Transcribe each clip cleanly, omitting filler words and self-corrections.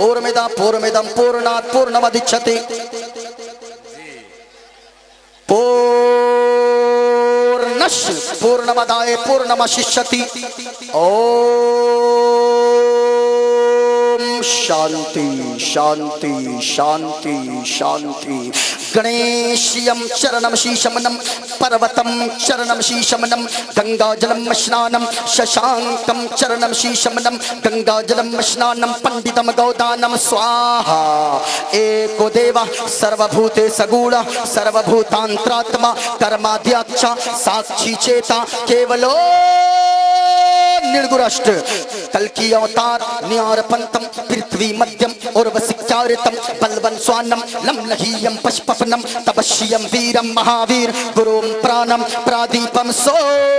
पूर्णमिदं पूर्णमिदं पूर्णात् पूर्णमुदच्यते पूर्णस्य पूर्णमदाय पूर्णमवशिष्यति। ओम शांति शांति शांति शांति। गणेशयं चरणं शीशमनं पर्वतं चरणं शीशमनं गंगाजलं स्नानं शशांकं चरणं शीशमनं गंगाजलं स्नानं पंडितं गौदानं स्वाहा। एको देवा सर्वभूते सगुण सर्वभूतांतरात्मा कर्माद्यक्ष साक्षी चेता केवलो निर्गुणष्ट। कल्कि अवतार न्यारपंतम पृथ्वी मध्यम उर्वशिचारितम बलवन स्वानम लमलहीयम पशुपनम तपस्यम वीरम महावीर गुरुम प्राणम प्रादीपम सोमवती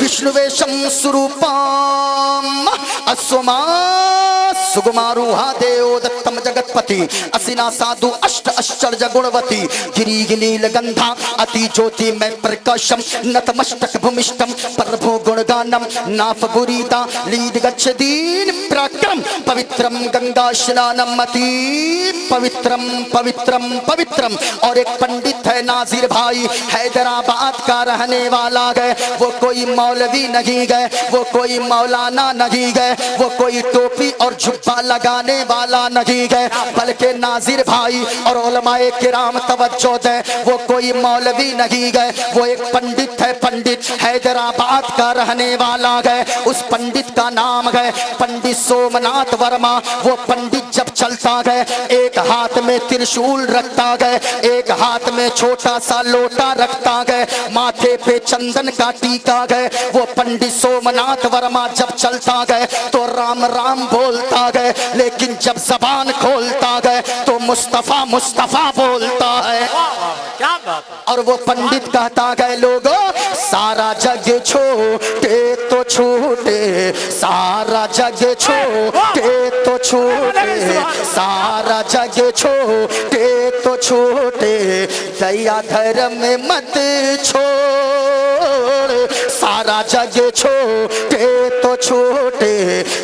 विष्णुवेशम स्वरूपम अस्वमा सुगुमारूहा देवोदत्तम जगतपति असिना साधु अष्ट आश्चर्य गुणवती गिरी गिलील गंधा अति ज्योति में प्रकाशम नतमस्तक भूमिष्ठम प्रभो गुणगानम नाफ गुरीता लीड गच्छदीन प्रक्रम पवित्रम गंगा स्नानम अति पवित्रम पवित्रम पवित्रम। और एक पंडित है नाजिर भाई हैदराबाद का रहने वाला गए। वो कोई मौलवी नहीं गए, वो कोई मौलाना नहीं गए, वो कोई टोपी और जुब्बा लगाने वाला नहीं गए, बल्कि नाजिर भाई और उलमाए किराम तवज्जो दे, वो कोई मौलवी नहीं गए, वो एक पंडित है। पंडित हैदराबाद का रहने वाला गए। उस पंडित का नाम गए पंडित सोमनाथ वर्मा। वो पंडित जब चलता गए एक हाथ में त्रिशूल रखता गए, एक हाथ में छोटा सा लोटा रखता गए, माथे पे चंदन का टीका गए। वो पंडित सोमनाथ वर्मा जब चलता गए तो राम राम बोलता गए, लेकिन जब जबान खोलता गए तो मुस्तफा मुस्तफा बोलता है। क्या बात है। और वो पंडित कहता गए लोगों सारा जग छोटे तो छूटे, सारा जग छोटे तो छूटे, सारा जग छोटे तो छूटे, दया धर्म में मत छोड़, सारा जग छोटे तो छोटे,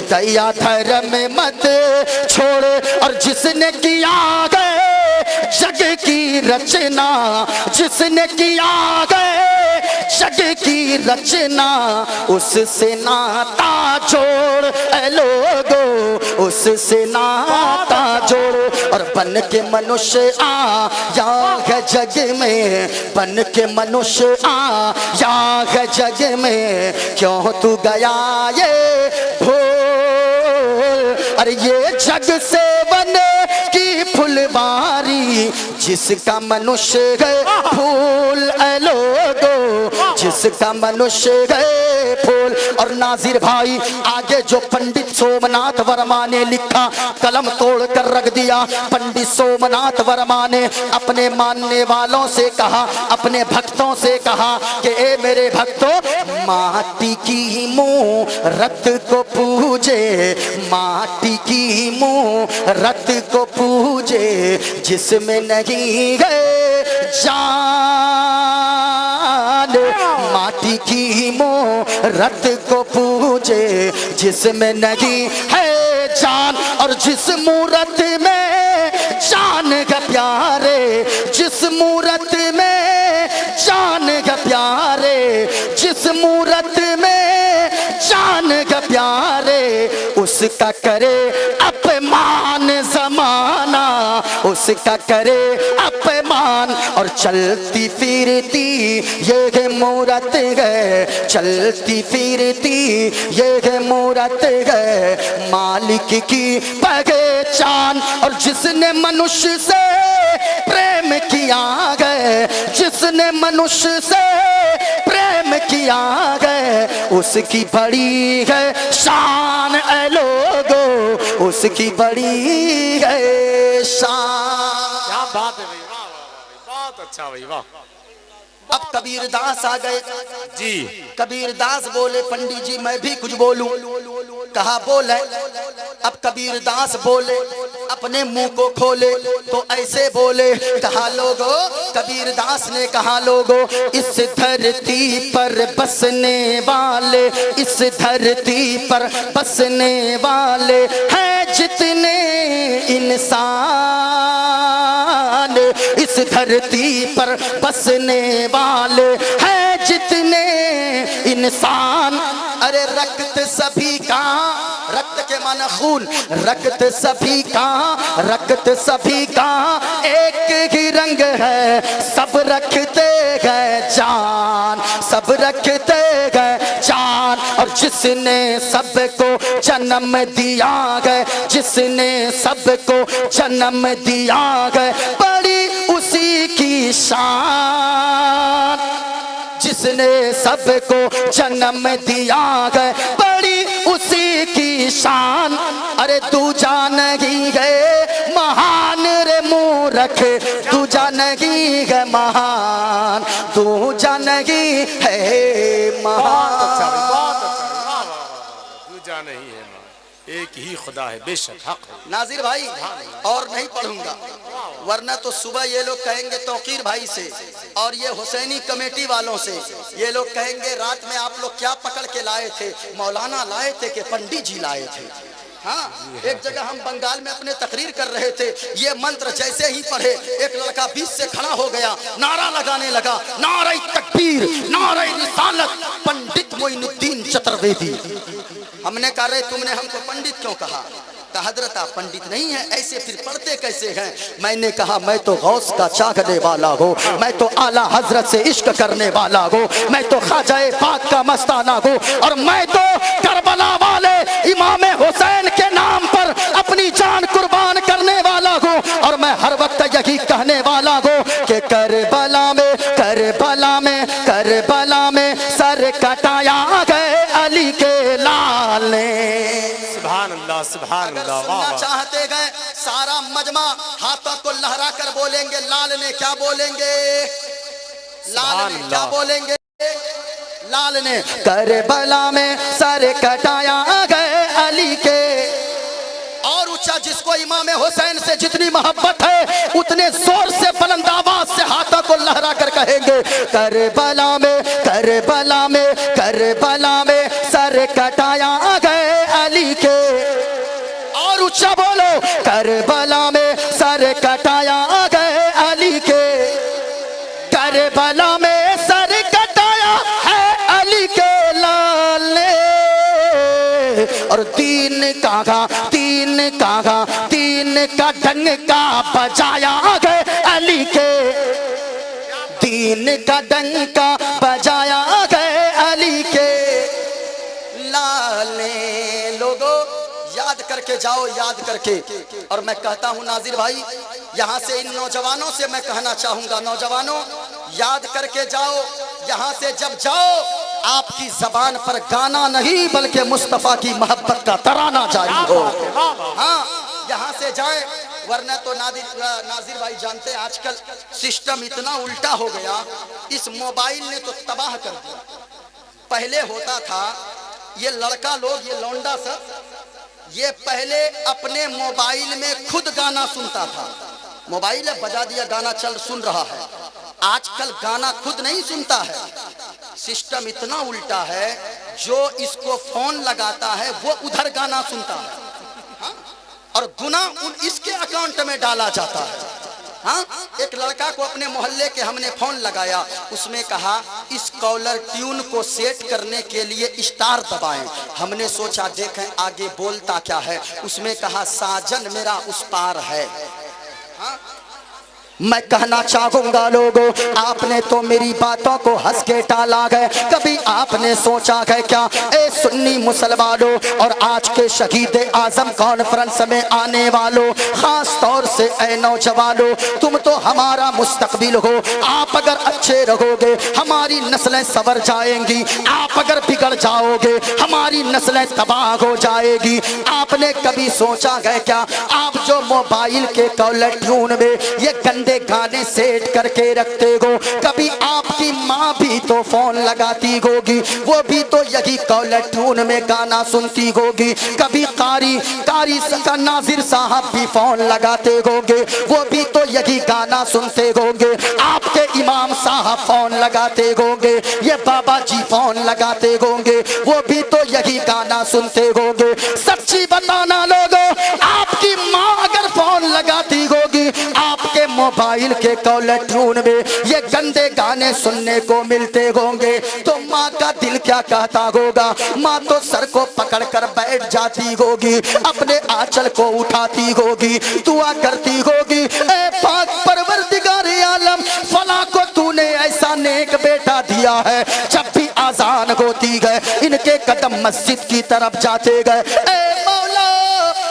दया धर्म में मत छोड़। और जिसने किया गए जग की रचना, जिसने किया गए जग की रचना, उससे नाता जोड़ लोगो, उससे नाता जोड़। और बन के मनुष्य आया है जग में, बन के मनुष्य आया है जग में, क्यों तू गया ये भूल। अरे ये जग से बने की फुलवारी, जिसका मनुष्य गए फूल लोगो, जिसका मनुष्य गए फूल। और नाजिर भाई आगे जो पंडित सोमनाथ वर्मा ने लिखा कलम तोड़ कर रख दिया। पंडित सोमनाथ वर्मा ने अपने मानने वालों से कहा, अपने भक्तों से कहा कि ए मेरे भक्तों, माटी की मूरत को पूजे, माटी की मूरत को पूजे, जिसमें नहीं गए जान, माटी की मूरत को पूजे, जिसमें नहीं है जान। और जिस मूरत में जान का प्यारे, जिस मूरत में जान का प्यारे, जिस मूरत में जान का प्यारे, उसका करे अपमान जमाना, उसका करे अपमान। और चलती फिरती ये मूरत गए, चलती फिरती ये मूरत गए, मालिक की पहचान। और जिसने मनुष्य से प्रेम किया गए, जिसने मनुष्य से प्रेम किया गए, उसकी बड़ी है शान ऐ लोगो, उसकी बड़ी है शान। क्या बात है भाई, वाह वाह बहुत अच्छा भाई, वाह। अब कबीर दास आ गए जी। कबीर दास बोले पंडित जी मैं भी कुछ बोलूं। कहा बोले। अब कबीर दास बोले अपने मुंह को खोले तो ऐसे बोले, कहा लोगो, कबीर दास ने कहा लोगो, इस धरती पर बसने वाले, इस धरती पर बसने वाले हैं जितने इंसान, इस धरती पर बसने वाले हैं जितने इंसान। अरे रक्त सभी का, रक्त के माना खून, रक्त सभी का, रक्त सभी का एक ही रंग है, सब रखते गए जान, सब रखते गए जान। और जिसने सबको जन्म दिया गए, जिसने सबको जन्म दिया गए, बड़ी उसी की शान, जिसने सबको जन्म दिया गए, बड़ी उसी की शान। अरे तू जानगी गए महान रे मूर्ख, तू जानगी है महान, तू जानगी है महान। बहुत अच्छा, वाह वाह वाह। दूजा नहीं है माँ, एक ही खुदा है, बेशक हक है। नाजिर भाई, और नहीं पढ़ूंगा वरना तो सुबह ये लोग कहेंगे तौकीर भाई से और ये हुसैनी कमेटी वालों से, ये लोग कहेंगे रात में आप लोग क्या पकड़ के लाए थे, मौलाना लाए थे कि पंडित जी लाए थे। हाँ, एक जगह हम बंगाल में अपने तकरीर कर रहे थे, ये मंत्र जैसे ही पढ़े एक लड़का बीच से खड़ा हो गया, नारा लगाने लगा, नारे तकबीर, नारे रिसालत, पंडित मोइनुद्दीन चतुर्वेदी। हमने कहा रे तुमने हमको पंडित क्यों कहा? कहा हजरत आप पंडित नहीं है, ऐसे फिर पढ़ते कैसे हैं? मैंने कहा मैं तो गौस का चाहने वाला हूँ, मैं तो आला हजरत से इश्क करने वाला हूँ, मैं तो ख्वाजाए पाक का मस्ताना हूँ, और मैं तो करबला वाले इमाम हुसैन के नाम पर अपनी जान कुर्बान करने वाला हूँ। और मैं हर वक्त यही कहने वाला हूँ कि करबला में, करबला में, करबला में सर कटाया गए अली के लाल ने। सुभान अल्लाह, सुभान अल्लाह। सुनना चाहते गए सारा मजमा हाथों को लहरा कर बोलेंगे, लाल ने क्या बोलेंगे, लाल ने क्या बोलेंगे, लाल ने करबला में सर कटाया गए अली के। और ऊंचा जिसको इमाम हुसैन से जितनी मोहब्बत है उतने जोर से बुलंद आवाज से हाथों को लहरा कर कहेंगे, करबला में, करबला में, करबला में सर कटाया गए अली के। और ऊंचा बोलो, करबला में सर कटाया गए अली के, करबला में सर कटाया है अली के लाल ने। और तीन कागा, तीन कागा, तीन का डंका बजाया गए अली के, तीन का डंका बजाया गए अली के लाल ने। लोगों याद करके जाओ, याद करके। और मैं कहता हूं नाजिर भाई, यहाँ से इन नौजवानों से मैं कहना चाहूंगा, नौजवानों याद करके जाओ, यहाँ से जब जाओ आपकी जबान पर गाना नहीं बल्कि मुस्तफा की मोहब्बत का तराना जारी हो। हाँ, यहाँ से जाए, वरना तो नाजिर भाई जानते हैं आजकल सिस्टम इतना उल्टा हो गया, इस मोबाइल ने तो तबाह कर दिया। पहले होता था ये लड़का लोग, ये लौंडा सब, ये पहले अपने मोबाइल में खुद गाना सुनता था, मोबाइल बजा दिया गाना चल सुन रहा है। आजकल गाना खुद नहीं सुनता है, सिस्टम इतना उल्टा है, जो इसको फोन लगाता है वो उधर गाना सुनता है। हाँ? और गुना इसके अकाउंट में डाला जाता है। हाँ, एक लड़का को अपने मोहल्ले के हमने फोन लगाया, उसमें कहा इस कॉलर ट्यून को सेट करने के लिए स्टार दबाएं। हमने सोचा देखें आगे बोलता क्या है, उसमें कहा साजन मेरा उस पार है। हाँ? मैं कहना चाहूंगा लोगों, आपने तो मेरी बातों को हंस के टाला है, कभी आपने सोचा है क्या ए सुन्नी मुसलमानों और आज के शहीद आजम कॉन्फ्रेंस में आने वालों, खास तौर से ए नौजवानों, तुम तो हमारा मुस्तकबिल हो। आप अगर अच्छे रहोगे हमारी नस्लें संवर जाएंगी, आप अगर बिगड़ जाओगे हमारी नस्लें तबाह हो जाएगी। आपने कभी सोचा है क्या, आप जो मोबाइल के कॉलर ट्यून में ये गंदे गंदे गाने सेट करके रखते हो। कभी आपकी माँ भी तो फोन लगाती होगी, वो भी तो यही कॉलर ट्यून में गाना सुनती होगी। कभी कारी नाजिर साहब भी फोन लगाते होंगे, वो भी तो यही गाना सुनते होंगे। आपके इमाम साहब फोन लगाते होंगे, ये बाबा जी फोन लगाते होंगे, वो भी तो यही गाना सुनते होंगे। सच्ची बताना लोगों, आपकी माँ अगर फोन लगाती होगी, आपके मोबाइल के कॉलर ट्यून में ये गंदे गाने सुनने को मिलते होंगे, तो माँ का दिल क्या कहता होगा। माँ तो सर को पकड़ कर बैठ जाती होगी, अपने आंचल को उठाती होगी, दुआ करती होगी, ऐ पाक परवरदिगारे आलम, फला को तूने ऐसा नेक बेटा दिया है, जब भी आजान होती है इनके कदम मस्जिद की तरफ जाते गए। ऐ मौला,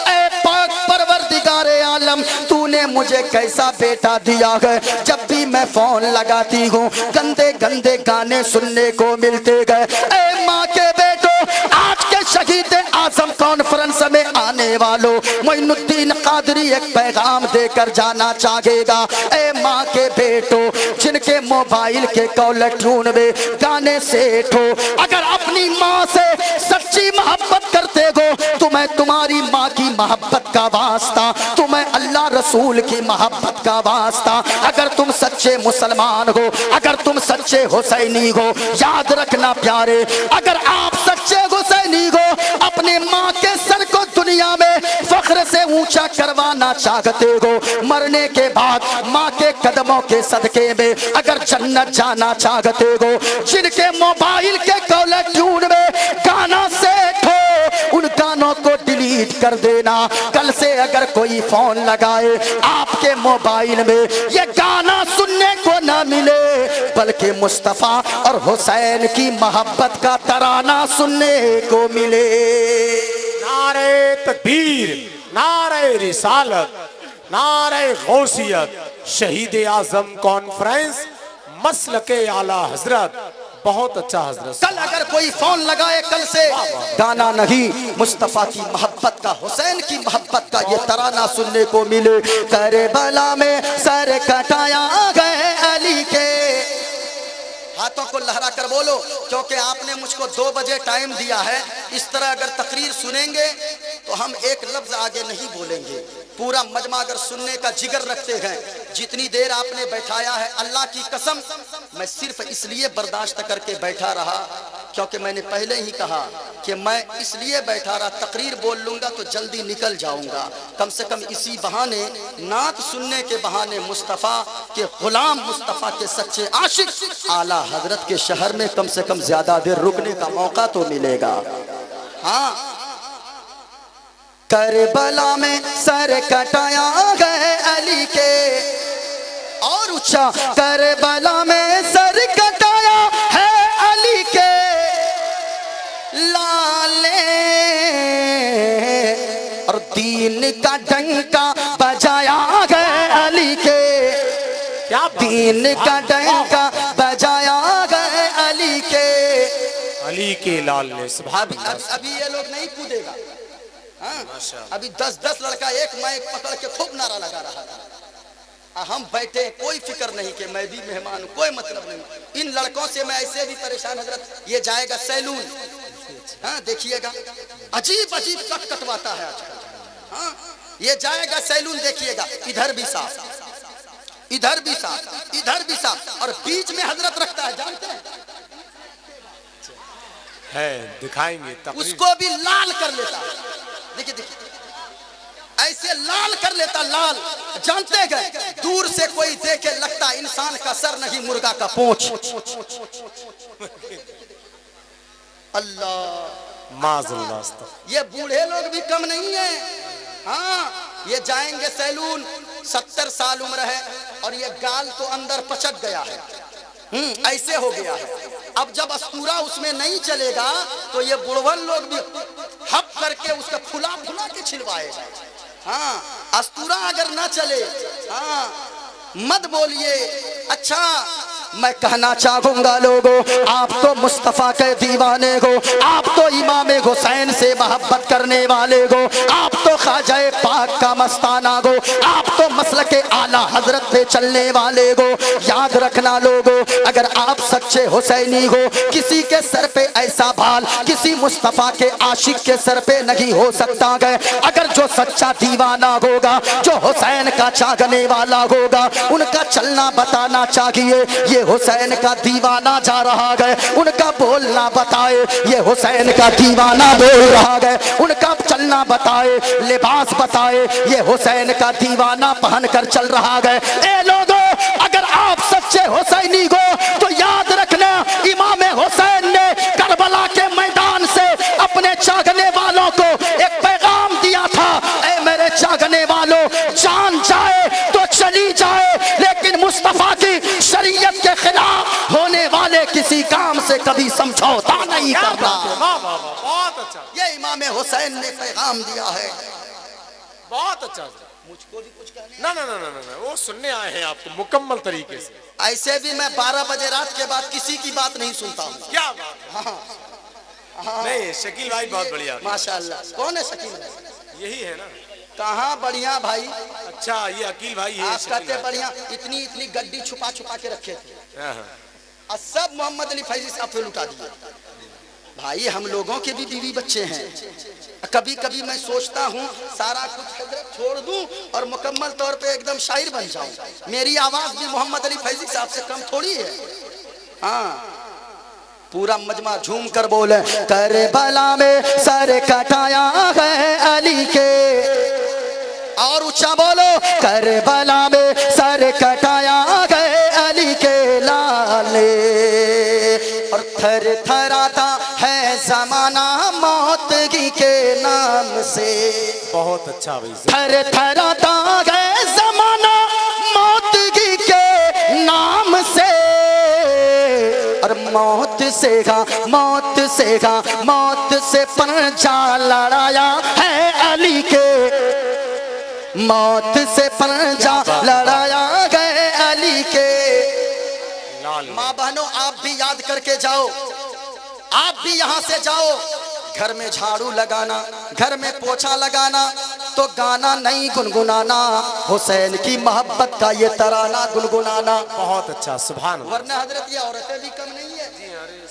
ऐ पाक परवरदिगारे आलम, तूने मुझे कैसा बेटा दिया है, जब भी मैं फोन लगाती हूँ गंदे गंदे गाने सुनने को मिलते गए। ऐ माँ के बेटो, आज के शहीद आजम कॉन्फ्रेंस में आने वालों, मोइनुद्दीन कादरी एक पैगाम देकर जाना चाहेगा। ऐ माँ के बेटो, जिनके मोबाइल के कॉलर ट्यून में गाने सेट हो, अगर अपनी माँ से सच्ची मोहब्बत करते हो, तुम्हें तुम्हारी माँ की मोहब्बत का वास्ता, तुम्हें अल्लाह रसूल की मोहब्बत का वास्ता, अगर तुम सच्चे मुसलमान हो, अगर तुम सच्चे हुसैनी हो, याद रखना प्यारे, अगर आप सच्चे हुसैनी हो, अपने माँ के सर को दुनिया में फख्र से ऊंचा करवाना चाहते हो, मरने के बाद माँ के कदमों के सदके में अगर जन्नत जाना चाहते हो, जिनके मोबाइल के कॉलर ट्यून में गाना सेट हो, उन गानों को डिलीट कर देना। कल से अगर कोई फोन लगाए आपके मोबाइल में ये गाना सुनने को ना मिले, बल्कि मुस्तफा और हुसैन की मोहब्बत का तराना सुनने को मिले। नारे तकबीर, नारे रिसालत, नारे गौसियत, शहीद आजम कॉन्फ्रेंस, मसलके आला हजरत। बहुत अच्छा हजरत। कल अगर कोई फोन लगाए, कल से गाना नहीं, मुस्तफा की मोहब्बत का, हुसैन की मोहब्बत का ये तराना सुनने को मिले। करबला में सर कटाया गए अली के, हाथों को लहरा कर बोलो, क्योंकि आपने मुझको 2 बजे टाइम दिया है। इस तरह अगर तकरीर सुनेंगे तो हम एक लफ्ज आगे नहीं बोलेंगे। पूरा मजमा अगर सुनने का जिगर रखते हैं, जितनी देर आपने बैठाया है, अल्लाह की कसम मैं सिर्फ इसलिए बर्दाश्त करके बैठा रहा क्योंकि मैंने पहले ही कहा कि मैं इसलिए बैठा रहा, तकरीर बोल लूंगा तो जल्दी निकल जाऊंगा। कम से कम इसी बहाने, नात सुनने के बहाने, मुस्तफ़ा के गुलाम, मुस्तफ़ा के सच्चे आशिक आला हजरत के शहर में कम से कम ज्यादा देर रुकने का मौका तो मिलेगा। हाँ, करबला में सर कटाया गए अली के, और ऊंचा, करबला में सर कटाया है अली के लाले, और दीन का डंका बजाया गए अली के, क्या दीन का डंका बजाया गए अली के, अली के लाल ने। अभी ये लोग नहीं कूदेगा। अभी 10-10 लड़का एक माइक पकड़ के खूब नारा लगा रहा था, हम बैठे, कोई फिक्र नहीं कि मैं भी मेहमान हूं, कोई मतलब नहीं। इन लड़कों से मैं ऐसे भी परेशान हजरत, ये जाएगा सैलून, हाँ देखिएगा, अजीब अजीब कट कटवाता है आजकल। हाँ, ये जाएगा सैलून, देखिएगा, इधर भी साफ, इधर भी साफ, इधर भी साफ, और बीच में हजरत रखता है, जानते हैं है, दिखाएंगे उसको भी लाल कर लेता है। देखिए देखिए, ऐसे लाल कर लेता, लाल, जानते गए, दूर से कोई देखे लगता इंसान का सर नहीं, मुर्गा का पूंछ। अल्लाह माज़ल्लाह, ये बूढ़े लोग भी कम नहीं है। हाँ, ये जाएंगे सैलून, 70 साल उम्र है और ये गाल तो अंदर पचक गया है, ऐसे हो गया है। अब जब अस्तूरा उसमें नहीं चलेगा तो ये बुढ़वन लोग भी हप करके उसका फुला फुला के छिलवाएगा। हाँ, अस्तूरा अगर ना चले, हाँ मत बोलिए। अच्छा, मैं कहना चाहूंगा लोगों, आप तो मुस्तफा के दीवाने हो, आप तो इमाम हुसैन से मोहब्बत करने वाले हो, आप तो ख्वाजा पाक का मस्ताना हो, आप तो मसलक से आला हजरत पे चलने वाले को याद रखना लोगो, अगर आप सच्चे हुसैनी हो किसी के सर पे ऐसा बाल किसी मुस्तफा के आशिक के सर पे नहीं हो सकता है। अगर जो सच्चा दीवाना होगा, जो हुसैन का चाहने वाला होगा, उनका चलना बताना चाहिए ये हुसैन का दीवाना जा रहा है, उनका बोलना बताए ये हुसैन का दीवाना बोल रहा है, उनका चलना बताए, लिबास बताए ये हुसैन का दीवाना पहन कर चल रहा है। ए लोगों, अगर आप सच्चे हुसैनी हो तो याद रखना इमाम हुसैन ने करबला के मैदान से अपने चाहने वालों को एक पैगाम दिया था, ए मेरे चाहने वालों, जान जाए तो चली जाए लेकिन मुस्तफा की शरीयत के खिलाफ होने वाले किसी काम से कभी समझौता नहीं करना। बहुत अच्छा, ये इमाम हुसैन ने पैगाम दिया है। बहुत अच्छा। मुझको भी कुछ कहने ना ना ना ना ना, वो सुनने आए हैं आपको मुकम्मल तरीके से। ऐसे भी मैं 12 बजे रात के बाद किसी की बात नहीं सुनता हूँ। क्या बात? हाँ। नहीं, शकील भाई बहुत बढ़िया। माशाअल्लाह। कौन है शकील भाई? यही है ना? कहाँ बढ़िया भाई। अच्छा, ये अकील भाई है। आप कहते बढ़िया, इतनी इतनी गड्डी छुपा छुपा के रखे थे और सब मोहम्मद अली फैजी साहब पे लुटा दिए। भाई हम लोगों के भी बीवी बच्चे हैं, कभी कभी मैं सोचता हूँ सारा कुछ हजरत छोड़ दूं और मुकम्मल तौर पे एकदम शायर बन जाऊं। मेरी आवाज भी मोहम्मद अली फैजी साहब से कम थोड़ी है। हाँ, पूरा मजमा झूम कर बोले, करबला में सर कटाया है अली के, और ऊंचा बोलो, करबला में सर कटाया है अली के लाले, और थर थराता है जमाना मौत के नाम से। बहुत अच्छा भाई। थर थराता है जमाना मौत के नाम से, और मौत से पंजा लड़ाया है अली के, मौत से पंजा लड़ाया गए अली के। माँ बहनों, आप भी याद करके जाओ, आप भी यहाँ से जाओ, घर में झाड़ू लगाना, घर में पोछा लगाना, तो गाना नहीं गुनगुनाना, हुसैन की मोहब्बत का ये तराना गुनगुनाना। बहुत अच्छा, सुभान अल्लाह। वरना हजरत ये औरतें भी कम नहीं है।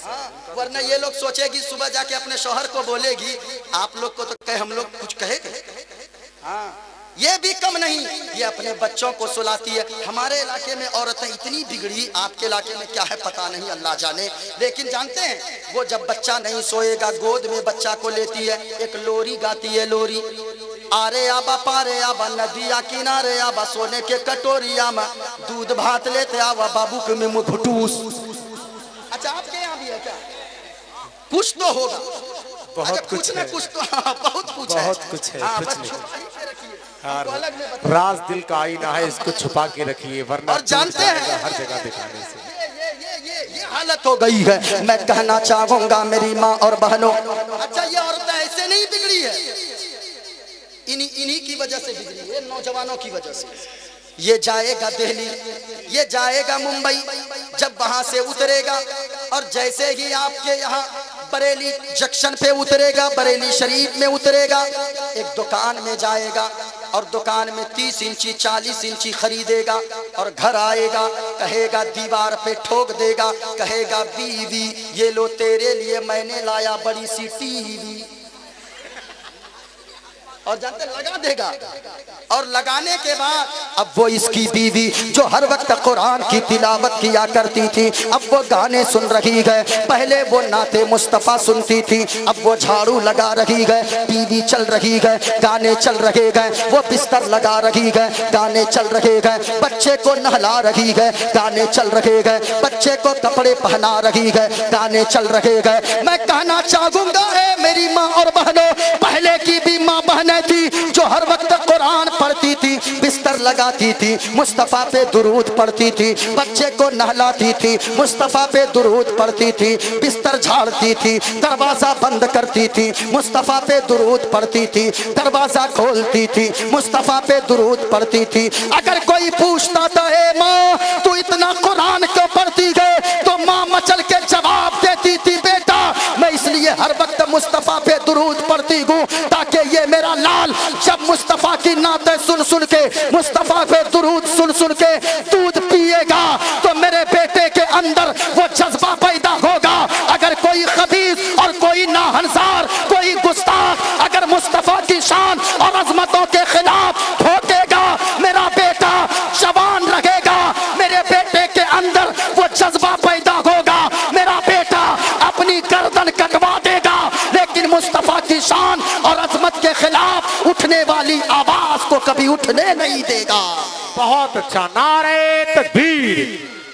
हाँ, वरना ये लोग सोचेगी सुबह जाके अपने शौहर को बोलेगी, आप लोग को तो कहे हम लोग कुछ कहेंगे। हाँ, ये भी कम नहीं, ये अपने बच्चों को सुलाती है। हमारे इलाके में औरतें इतनी बिगड़ी, आपके इलाके में क्या है पता नहीं, अल्लाह जाने। लेकिन जानते हैं, वो जब बच्चा नहीं सोएगा गोद में बच्चा को लेती है, एक लोरी गाती है, लोरी, आरे आबा पारे आबा नदिया किनारे आबा सोने के कटोरिया में दूध भात लेते आवा बाबू के में घुटूस। अच्छा, आपके यहाँ भी है क्या? कुछ तो होगा, बहुत कुछ है, कुछ तो, हाँ, बहुत कुछ है, बहुत कुछ है, हाँ, कुछ बस नहीं। हाँ, राज दिल का आईना है, इसको छुपा के रखिए, वरना और जानते हैं हर जगह दिखाने से ये हालत हो गई है। मैं कहना चाहूंगा मेरी माँ और बहनों, अच्छा ये औरतें ऐसे नहीं बिगड़ी है, इन्हीं की वजह से बिगड़ी है, नौजवानों की वजह से। ये जाएगा दिल्ली, ये जाएगा मुंबई, जब वहां से उतरेगा और जैसे ही आपके यहाँ बरेली जंक्शन पे उतरेगा, बरेली शरीफ में उतरेगा, एक दुकान में जाएगा और दुकान में 30 इंची 40 इंची खरीदेगा और घर आएगा, कहेगा दीवार पे ठोक देगा, कहेगा बीवी ये लो तेरे लिए मैंने लाया बड़ी सी टीवी, और जानते लगा देगा। और लगाने के बाद अब वो इसकी बीवी जो हर वक्त कुरान की तिलावत किया करती थी, अब वो गाने सुन रही है। पहले वो नाते मुस्तफ़ा सुनती थी, अब वो झाड़ू लगा रही है, टीवी चल रही है, गाने चल रहे हैं, वो बिस्तर लगा रही है, गाने चल रहे हैं, बच्चे को नहला रही है, गाने चल रहे हैं, बच्चे को कपड़े पहना रही है, गाने चल रहे हैं। मैं कहना चाहूंगा मेरी माँ और बहनों, पहले की भी माँ बहनें थी जो हर वक्त कुरान पढ़ती थी, बिस्तर लगाती थी, मुस्तफ़ा पे दुरूद पढ़ती थी, बच्चे को नहलाती थी, मुस्तफ़ा पे दुरूद पढ़ती थी, बिस्तर झाड़ती थी, दरवाजा बंद करती थी, मुस्तफ़ा पे दुरूद पढ़ती थी, दरवाजा खोलती थी, मुस्तफ़ा पे दुरूद पढ़ती थी। अगर कोई पूछता था ए माँ तू इतना कुरान क्यों पढ़ती है, तो माँ मचल के जवाब देती थी, बेटा मैं इसलिए हर वक्त मुस्तफ़ा पे दुरूद पढ़ती हूँ ताकि ये मेरा लाल जब जब मुस्तफा की नाते सुन सुन के, मुस्तफा पे दुरूद सुन सुन के दूध पिएगा तो मेरे बेटे के अंदर वो जज्बा पैदा होगा। अगर कोई खबीस और कोई नाहंसार, कोई गुस्ताख अगर मुस्तफा की शान और अजमतों के खिलाफ ठोकेगा, मेरा बेटा जवान रहेगा, मेरे बेटे के अंदर वो जज्बा पैदा होगा, मेरा बेटा अपनी गर्दन कटवा देगा, लेकिन मुस्तफा की शान और अजमत के खिलाफ उठने वाली आवाज को कभी उठने नहीं देगा। बहुत अच्छा। नारे तकबीर,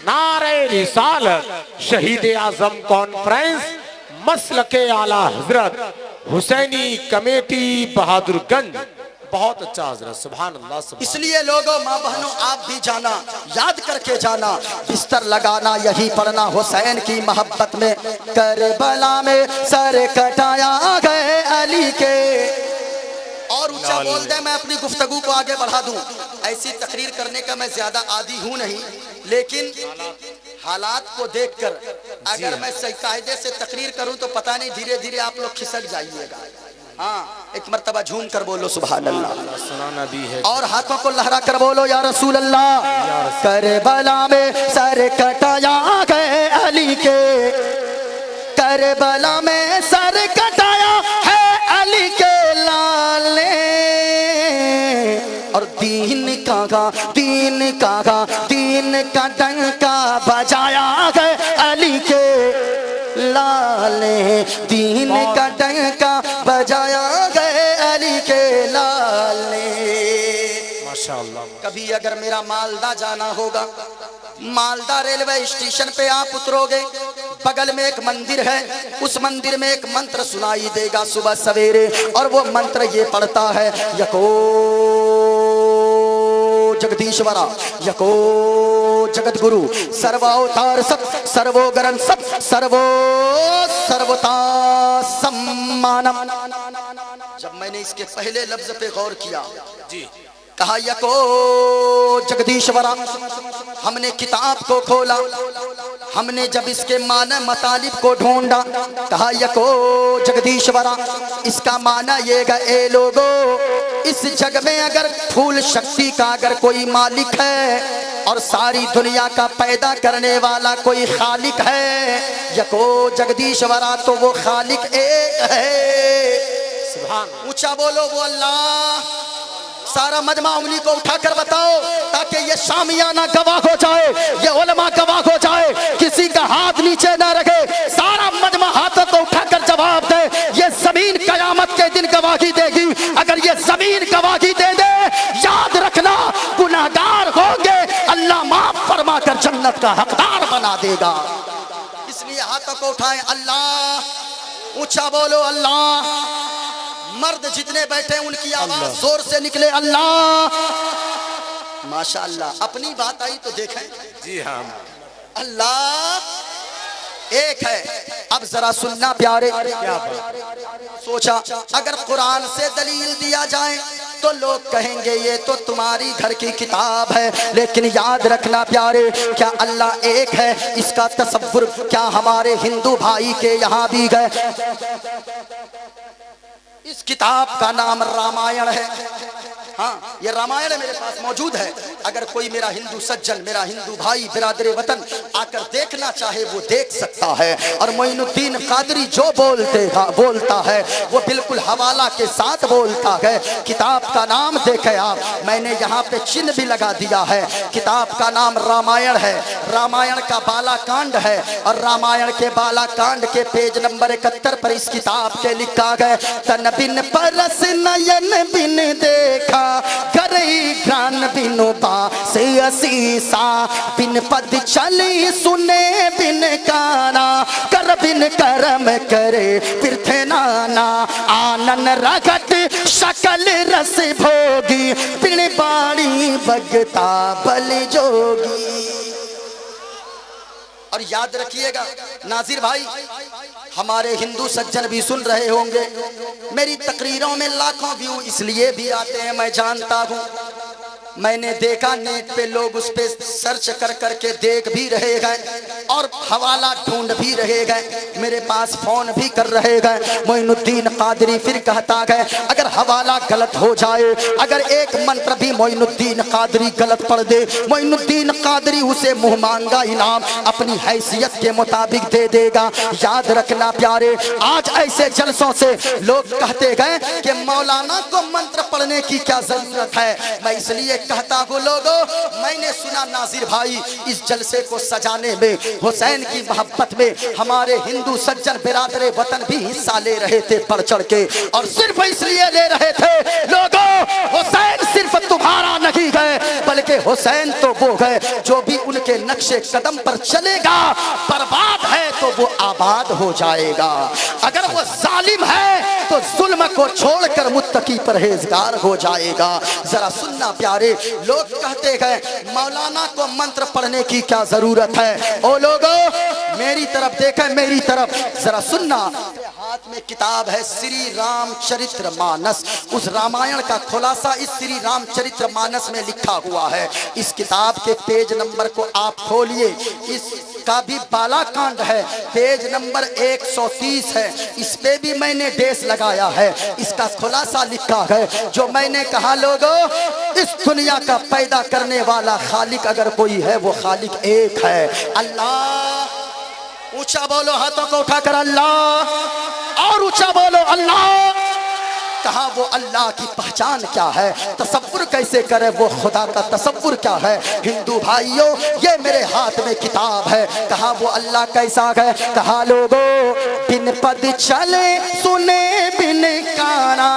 नारे रिसालत, शहीद आजम कॉन्फ्रेंस, मसलके आला हजरत, हुसैनी कमेटी बहादुरगंज। बहुत अच्छा हजरत, सुभान अल्लाह सुभान। इसलिए लोगों, माँ बहनों, आप भी जाना, याद करके जाना, बिस्तर लगाना, यही पढ़ना हुसैन की मोहब्बत में करबला में सर कटाया गए अली के। और ऊंचा बोल दे, मैं अपनी गुफ्तगू को आगे बढ़ा दूं। ऐसी तकरीर करने का मैं ज्यादा आदी हूं नहीं, लेकिन हालात को देखकर अगर मैं सही कायदे से तकरीर करूं तो पता नहीं धीरे धीरे आप लोग खिसक जाइएगा। हाँ, एक मर्तबा झूम कर बोलो सुभान अल्लाह, सुनाना भी है। और हाथों को लहरा कर बोलो या रसूल अल्लाह। करबला में सर कटाया गए अली के, करबला में सर कटाया है अली के लाले। और दीन का डंका बजाया गए अली के लाले, दीन का डंका बजाया गए अली के लाले। माशाअल्लाह। कभी अगर मेरा मालदा जाना होगा, मालदा रेलवे स्टेशन पे आप उतरोगे, बगल में एक मंदिर है, उस मंदिर में एक मंत्र सुनाई देगा सुबह सवेरे, और वो मंत्र ये पढ़ता है, यको जगदीश्वरा, यको जगत गुरु, सर्वावतार सत, सर्वोगरन सत, सर्वता सम्मानम। जब मैंने इसके पहले लफ्ज पे गौर किया जी, कहा यको जगदीश्वरा, हमने किताब को खोला, हमने जब इसके माना मतालिब को ढूंढा, कहा यको जगदीश्वरा, इसका माना ये गा, ए लोगो, इस जग में अगर फूल शक्ति का अगर कोई मालिक है और सारी दुनिया का पैदा करने वाला कोई खालिक है, यको जगदीश्वरा, तो वो खालिक एक है। सुभान। ऊंचा बोलो वो अल्लाह। सारा मजमा उंगली को उठाकर बताओ, ताकि ये शामियाना गवाह हो जाए, ये उलमा गवाह हो जाए, किसी का हाथ नीचे ना रखे। सारा मजमा हाथों को उठाकर जवाब दे, ये जमीन कयामत के दिन गवाही देगी। अगर ये जमीन गवाही दे दे, याद रखना गुनाहगार होंगे, अल्लाह माफ फरमा कर जन्नत का हकदार बना देगा। इसलिए हाथों को उठाएं, अल्लाह। ऊंचा बोलो अल्लाह। मर्द जितने बैठे उनकी आवाज जोर से निकले, अल्लाह। माशाअल्लाह। अपनी बात आई तो देखें। जी हाँ, अल्लाह एक है। अब जरा सुनना प्यारे, सोचा अगर कुरान से दलील दिया जाए तो लोग कहेंगे ये तो तुम्हारी घर की किताब है, लेकिन याद रखना प्यारे, क्या अल्लाह एक है इसका तसव्वुर क्या हमारे हिंदू भाई के यहाँ भी गए? इस किताब का नाम रामायण है। हाँ, ये रामायण मेरे पास मौजूद है। अगर कोई मेरा हिंदू सज्जन, मेरा हिंदू भाई, बिरादरे वतन आकर देखना चाहे वो देख सकता है। और मोइनुद्दीन कादरी जो बोलता है वो बिल्कुल हवाला के साथ बोलता है। किताब का नाम देखे आप, मैंने यहाँ पे चिन्ह भी लगा दिया है। किताब का नाम रामायण है। रामायण का बालाकांड है, और रामायण के बालाकांड के पेज नंबर 71 पर इस किताब के लिखा गया, तन बिन परस नयन बिन देखा, करई घ्राण बिनु बासे असीसा, बिन पद चली सुने बिन काना, कर बिन करम करे पिरथे नाना, आनन रगत शकल रस भोगी, बिन बाणी बगता बल जोगी। और याद रखिएगा नाजिर भाई, हमारे हिंदू सज्जन भी सुन रहे होंगे, मेरी तकरीरों में लाखों व्यू इसलिए भी आते हैं, मैं जानता हूं। मैंने देखा नेट पे लोग उस पे सर्च कर करके देख भी रहे गए और हवाला ढूंढ भी रहे गए, मेरे पास फोन भी कर रहे गए। मोइनुद्दीन कादरी फिर कहता गए अगर हवाला गलत हो जाए, अगर एक मंत्र भी मोइनुद्दीन कादरी गलत पढ़ दे, मोइनुद्दीन कादरी उसे मुंह मांगा इनाम अपनी हैसियत के मुताबिक दे देगा। याद रखना प्यारे, आज ऐसे जलसों से लोग कहते गए कि मौलाना को मंत्र पढ़ने की क्या जरूरत है। मैं इसलिए कहता हूँ लोगों, मैंने सुना नाजिर भाई इस जलसे को सजाने में, हुसैन की मोहब्बत में हमारे हिंदू सज्जन बिरादरे वतन भी हिस्सा ले रहे थे बढ़ चढ़ के, और सिर्फ इसलिए ले रहे थे लोगों, हुसैन सिर्फ तुम्हारा नहीं गए बल्कि हुसैन तो वो गए जो भी उनके नक्शे कदम पर चलेगा, बर्बाद है तो वो आबाद हो जाएगा। अगर वो जालिम है तो जुल्म को छोड़कर मुत्तकी परहेजगार हो जाएगा। जरा सुनना प्यारे, लोग कहते गए मौलाना को मंत्र पढ़ने की क्या जरूरत है। ओ लोगों मेरी तरफ देखें, मेरी तरफ जरा सुनना। हाथ में किताब है श्री रामचरित्र मानस, उस रामायण का खुलासा इस श्री रामचरित्र मानस में लिखा हुआ है। इस किताब के पेज नंबर को आप खोलिए, इसका भी बालाकांड है, पेज नंबर 130 है, इस पे भी मैंने डेस लगाया है। इसका खुलासा लिखा है जो मैंने कहा लोगों, इस दुनिया का पैदा करने वाला खालिक अगर कोई है वो खालिक एक है, अल्लाह। ऊंचा बोलो, हाथों को उठाकर अल्लाह, और ऊंचा बोलो अल्लाह। कहा वो अल्लाह की पहचान क्या है, तसव्वुर कैसे करे वो खुदा का तसव्वुर क्या है। हिंदू भाइयों ये मेरे हाथ में किताब है। कहा वो अल्लाह कैसा है, कहा लोगों बिन पद चले सुने बिन काना,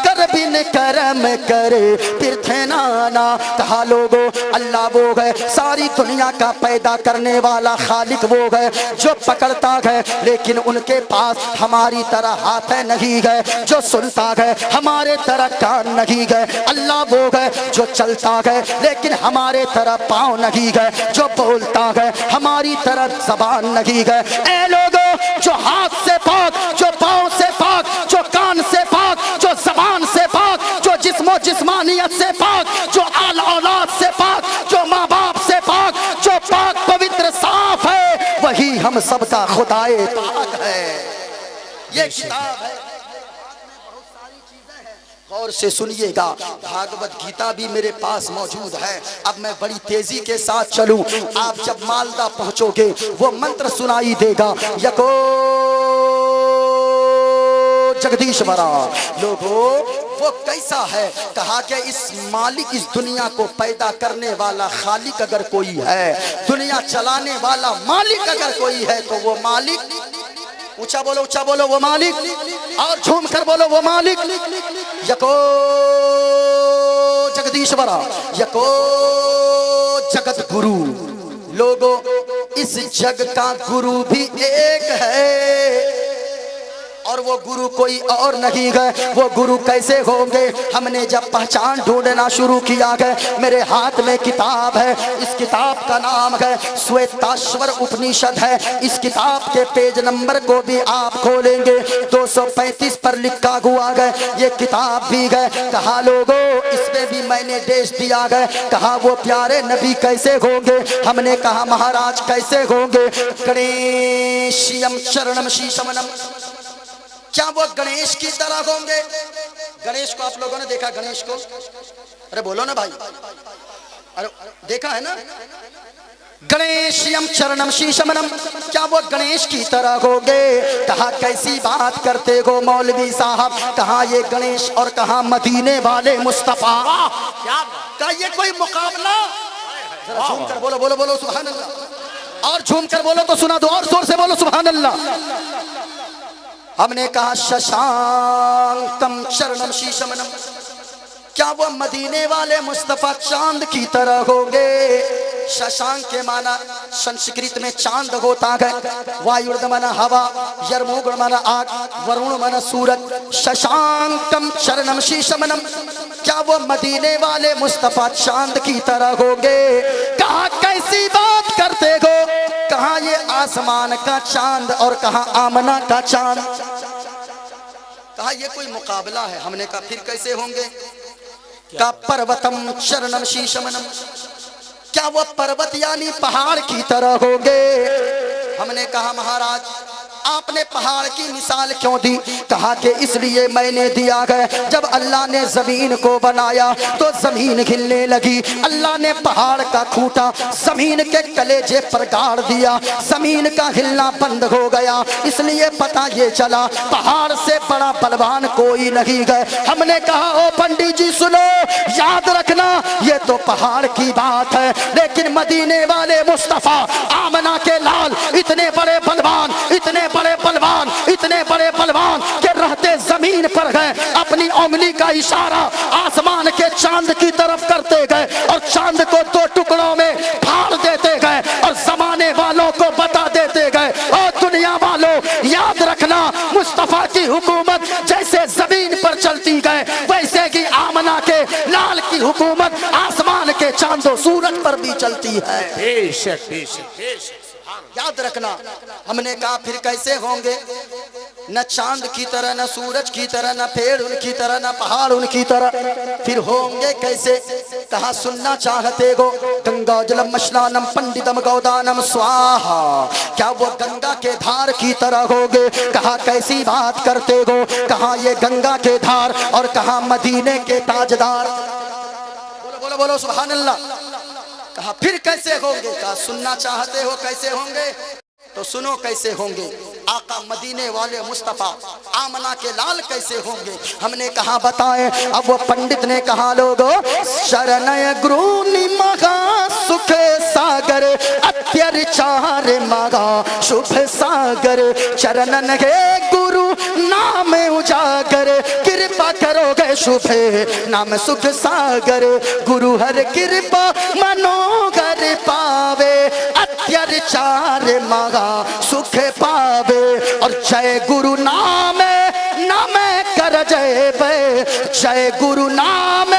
कर बिन करम करे फिर थे नाना। कहा लोगो अल्लाह वो है सारी दुनिया का पैदा करने वाला खालिक, वो है जो पकड़ता है लेकिन उनके पास हमारी तरह हाथ नहीं गए, जो सुनता है हमारे तरह कान नहीं गए। अल्लाह वो है जो चलता है लेकिन हमारे तरह पाँव नहीं गए, जो बोलता है हमारी तरह जबान नहीं गए। ए लोगों जो हाथ से पाक, जो पाँव से पाक, जो कान से पाक, जो जबान से पाक, जो जिस्मो जिस्मानियत से पाक, जो आल औलाद से पाक, जो माँ बाप से पाक, जो पाक पवित्र साफ है, वही हम सबका खुदाए पाक है। ये किताब है, गौर से सुनिएगा। भागवत गीता भी मेरे पास मौजूद है। अब मैं बड़ी तेजी के साथ चलूं, आप जब मालदा पहुंचोगे वो मंत्र सुनाई देगा, यको जगदीश्वरा। लोगों वो कैसा है, कहा कि इस मालिक, इस दुनिया को पैदा करने वाला खालिक अगर कोई है, दुनिया चलाने वाला मालिक अगर कोई है तो वो मालिक, ऊंचा बोलो वो मालिक, और झूम कर बोलो वो मालिक, यको जगदीश्वरा, यको जगत गुरु। लोगों इस जग का गुरु भी एक है और वो गुरु कोई और नहीं गए। वो गुरु कैसे होंगे, हमने जब पहचान ढूंढना शुरू किया है, मेरे हाथ में किताब है, इस किताब का नाम है श्वेताश्वर उपनिषद है। इस किताब के पेज नंबर को भी आप खोलेंगे 235 पर लिखा हुआ है, ये किताब भी है। कहा लोगों इसमें भी मैंने देश दिया है, कहा वो प्यारे नबी कैसे होंगे, हमने कहा महाराज कैसे होंगे, गणेशियम चरणम शीशमनम, क्या वो गणेश की तरह होंगे। गणेश को आप लोगों ने देखा, गणेश को, अरे बोलो ना भाई, अरे देखा है ना। गणेशयम चरणम शीशमनम, क्या वो गणेश की तरह होंगे। कहा कैसी बात करते हो मौलवी साहब, कहा ये गणेश और कहा मदीने वाले मुस्तफा, क्या ये कोई मुकाबला। जरा झूम कर बोलो, बोलो बोलो सुभान अल्लाह, और झूम कर बोलो तो सुना दो, और जोर से बोलो सुभान अल्लाह। हमने कहा शशांकम चरणम शीशमनम, क्या वो मदीने वाले मुस्तफा चांद की तरह होंगे। शशांक के माना संस्कृत में चांद होता है, वायुर्द माना हवा, यर्मुग्र माना आग, वरुण माना सूरज। शशांकम चरणम शीशमनम, क्या वो मदीने वाले मुस्तफा चांद की तरह होंगे। कहा कैसी बात करते हो, कहा ये आसमान का चांद और कहा आमना का चांद। कहा ये कोई मुकाबला है। हमने कहा फिर कैसे होंगे। का पर्वतम चरणम शीशमनम, क्या वो पर्वत यानी पहाड़ की तरह होंगे? हमने कहा महाराज आपने पहाड़ की मिसाल क्यों दी? कहा कि इसलिए मैंने दिया है, जब अल्लाह ने जमीन को बनाया तो जमीन हिलने लगी, अल्लाह ने पहाड़ का खूंटा जमीन के कलेजे पर गाड़ दिया, जमीन का हिलना बंद हो गया, इसलिए पता ये चला पहाड़ से बड़ा बलवान कोई नहीं गए। हमने कहा ओ पंडित जी सुनो, याद रखना ये तो पहाड़ की बात है, लेकिन मदीने वाले मुस्तफा आमना के लाल इतने बड़े बलवान, इतने बड़े बलवान, इतने बड़े बलवान के रहते जमीन पर गए, अपनी उंगली का इशारा आसमान के चांद की तरफ करते गए और चांद को दो टुकड़ों में फाड़ देते गए और जमाने वालों को बता देते गए, और दुनिया वालों याद रखना मुस्तफा की हुकूमत जैसे जमीन पर चलती गए, वैसे कि आमना के लाल की हुकूमत आसमान के चांदो सूरज पर भी चलती है। बेशक बेशक बेशक, याद रखना। हमने कहा फिर कैसे होंगे? न चांद की तरह, न सूरज की तरह, न पेड़ उनकी तरह, न पहाड़ उनकी तरह, फिर होंगे कैसे? कहा सुनना चाहते गो? गंगा जलम स्नानम पंडितम गौदानम स्वाहा, क्या वो गंगा के धार की तरह होगे? कहा कैसी बात करते गो? कहा ये गंगा के धार और कहा मदीने के ताजदार। बोलो बोलो बोलो सुभान अल्लाह। कहा फिर कैसे होंगे? कहा सुनना चाहते हो कैसे होंगे? तो सुनो कैसे होंगे। आका मदीने वाले मुस्तफा आमना के लाल कैसे होंगे? हमने कहा बताएं। अब वो पंडित ने कहा लोगो शरणय गुरु निमगा सुख सागर अत्यचार मगा शुभ सागर, चरणन के गुरु नाम उजागर, कृपा करोगे शुभ नाम सुख सागर, गुरु हर कृपा मनोगर पावे, अत्यचार मगा सुख पावे, और जय गुरु नाम नाम कर जय बे, जय गुरु नाम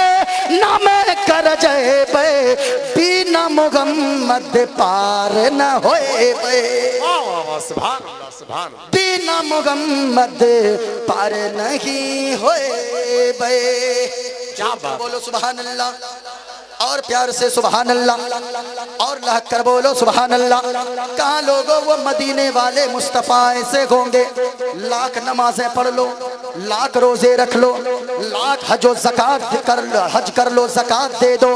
नाम कर जय बे, बिना मोहम्मद पार न होए बे, सुभान अल्लाह सुभान अल्लाह, बिना मोहम्मद पार नहीं होए बे। क्या बात, बोलो सुभान अल्लाह और प्यार से सुभान अल्लाह और लहक कर बोलो सुभान अल्लाह। कहाँ लोगों वो मदीने वाले मुस्तफा ऐसे होंगे, लाख नमाजें पढ़ लो, लाख रोजे रख लो, लाख हजो ज़कात हज कर लो, ज़कात दे दो,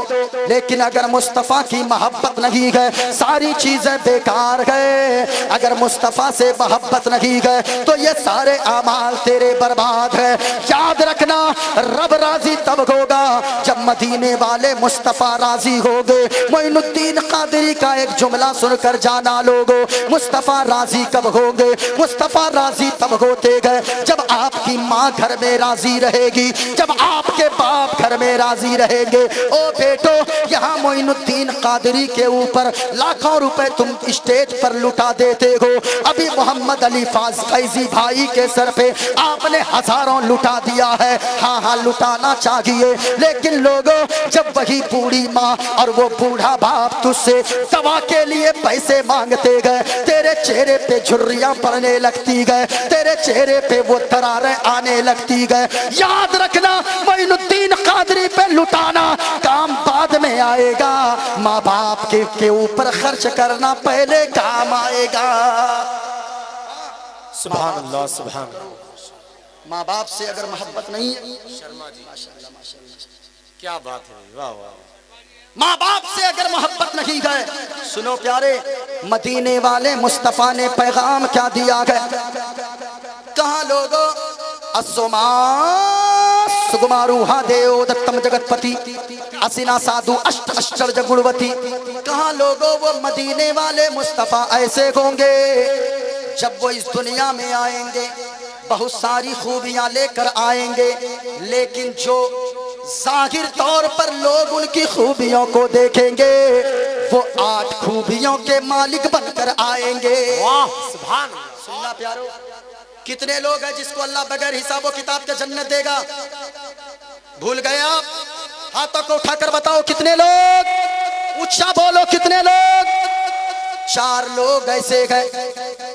लेकिन अगर मुस्तफा की मोहब्बत नहीं है सारी चीजें बेकार है। अगर मुस्तफा से मोहब्बत नहीं है तो ये सारे अमाल तेरे बर्बाद है। याद रखना रब राजी तब होगा जब मदीने वाले मुस्तफा राजी हो गए। मोइनुद्दीन कादरी का एक जुमला सुनकर जाना लोगो, मुस्तफा राजी कब हो गए? मुस्तफा राजी तब होते गए जब आपकी माँ घर में राजी रहेगी, जब आपके बाप घर में राजी रहेंगे। ओ बेटो यहाँ मोइनुद्दीन कादरी के ऊपर लाखों रुपए तुम स्टेज पर लुटा देते हो, अभी मोहम्मद अली फैजी भाई के सर पे आपने हजारों लुटा दिया है। हाँ हाँ लुटाना चाहिए, लेकिन लोगों जब वही बूढ़ी माँ और वो बूढ़ा बाप तुझसे दवा के लिए पैसे मांगते गए, तेरे चेहरे पे झुर्रियां पड़ने लगती गए, तेरे चेहरे पे वो दरारें आने लगती गए। याद रखना मोइनुद्दीन कादरी पे लुटाना काम बाद में आएगा, माँ बाप के ऊपर खर्च करना पहले काम आएगा। सुभान अल्लाह सुभान अल्लाह। माँ बाप से अगर मोहब्बत नहीं है, शर्मा जी क्या बात है, वाह वाह। माँ बाप से अगर मोहब्बत नहीं है, सुनो प्यारे मदीने वाले मुस्तफा ने पैगाम क्या दिया है? कहा लोगों असोमा सुगमारूहा देव दत्तम जगतपति असिना साधु अष्ट आश्चर्य गुणवती। कहा लोगों वो मदीने वाले मुस्तफा ऐसे होंगे जब वो इस दुनिया में आएंगे बहुत सारी खूबियां लेकर आएंगे, लेकिन जो जाहिर तौर पर लोग उनकी खूबियों को देखेंगे वो 8 खूबियों के मालिक बनकर आएंगे। वाह सुभान अल्लाह। सुनना प्यारो, कितने लोग हैं जिसको अल्लाह बगैर हिसाबो किताब के जन्नत देगा? भूल गए आप? हाथों को उठाकर बताओ कितने लोग, ऊंचा बोलो कितने लोग? 4 लोग ऐसे हैं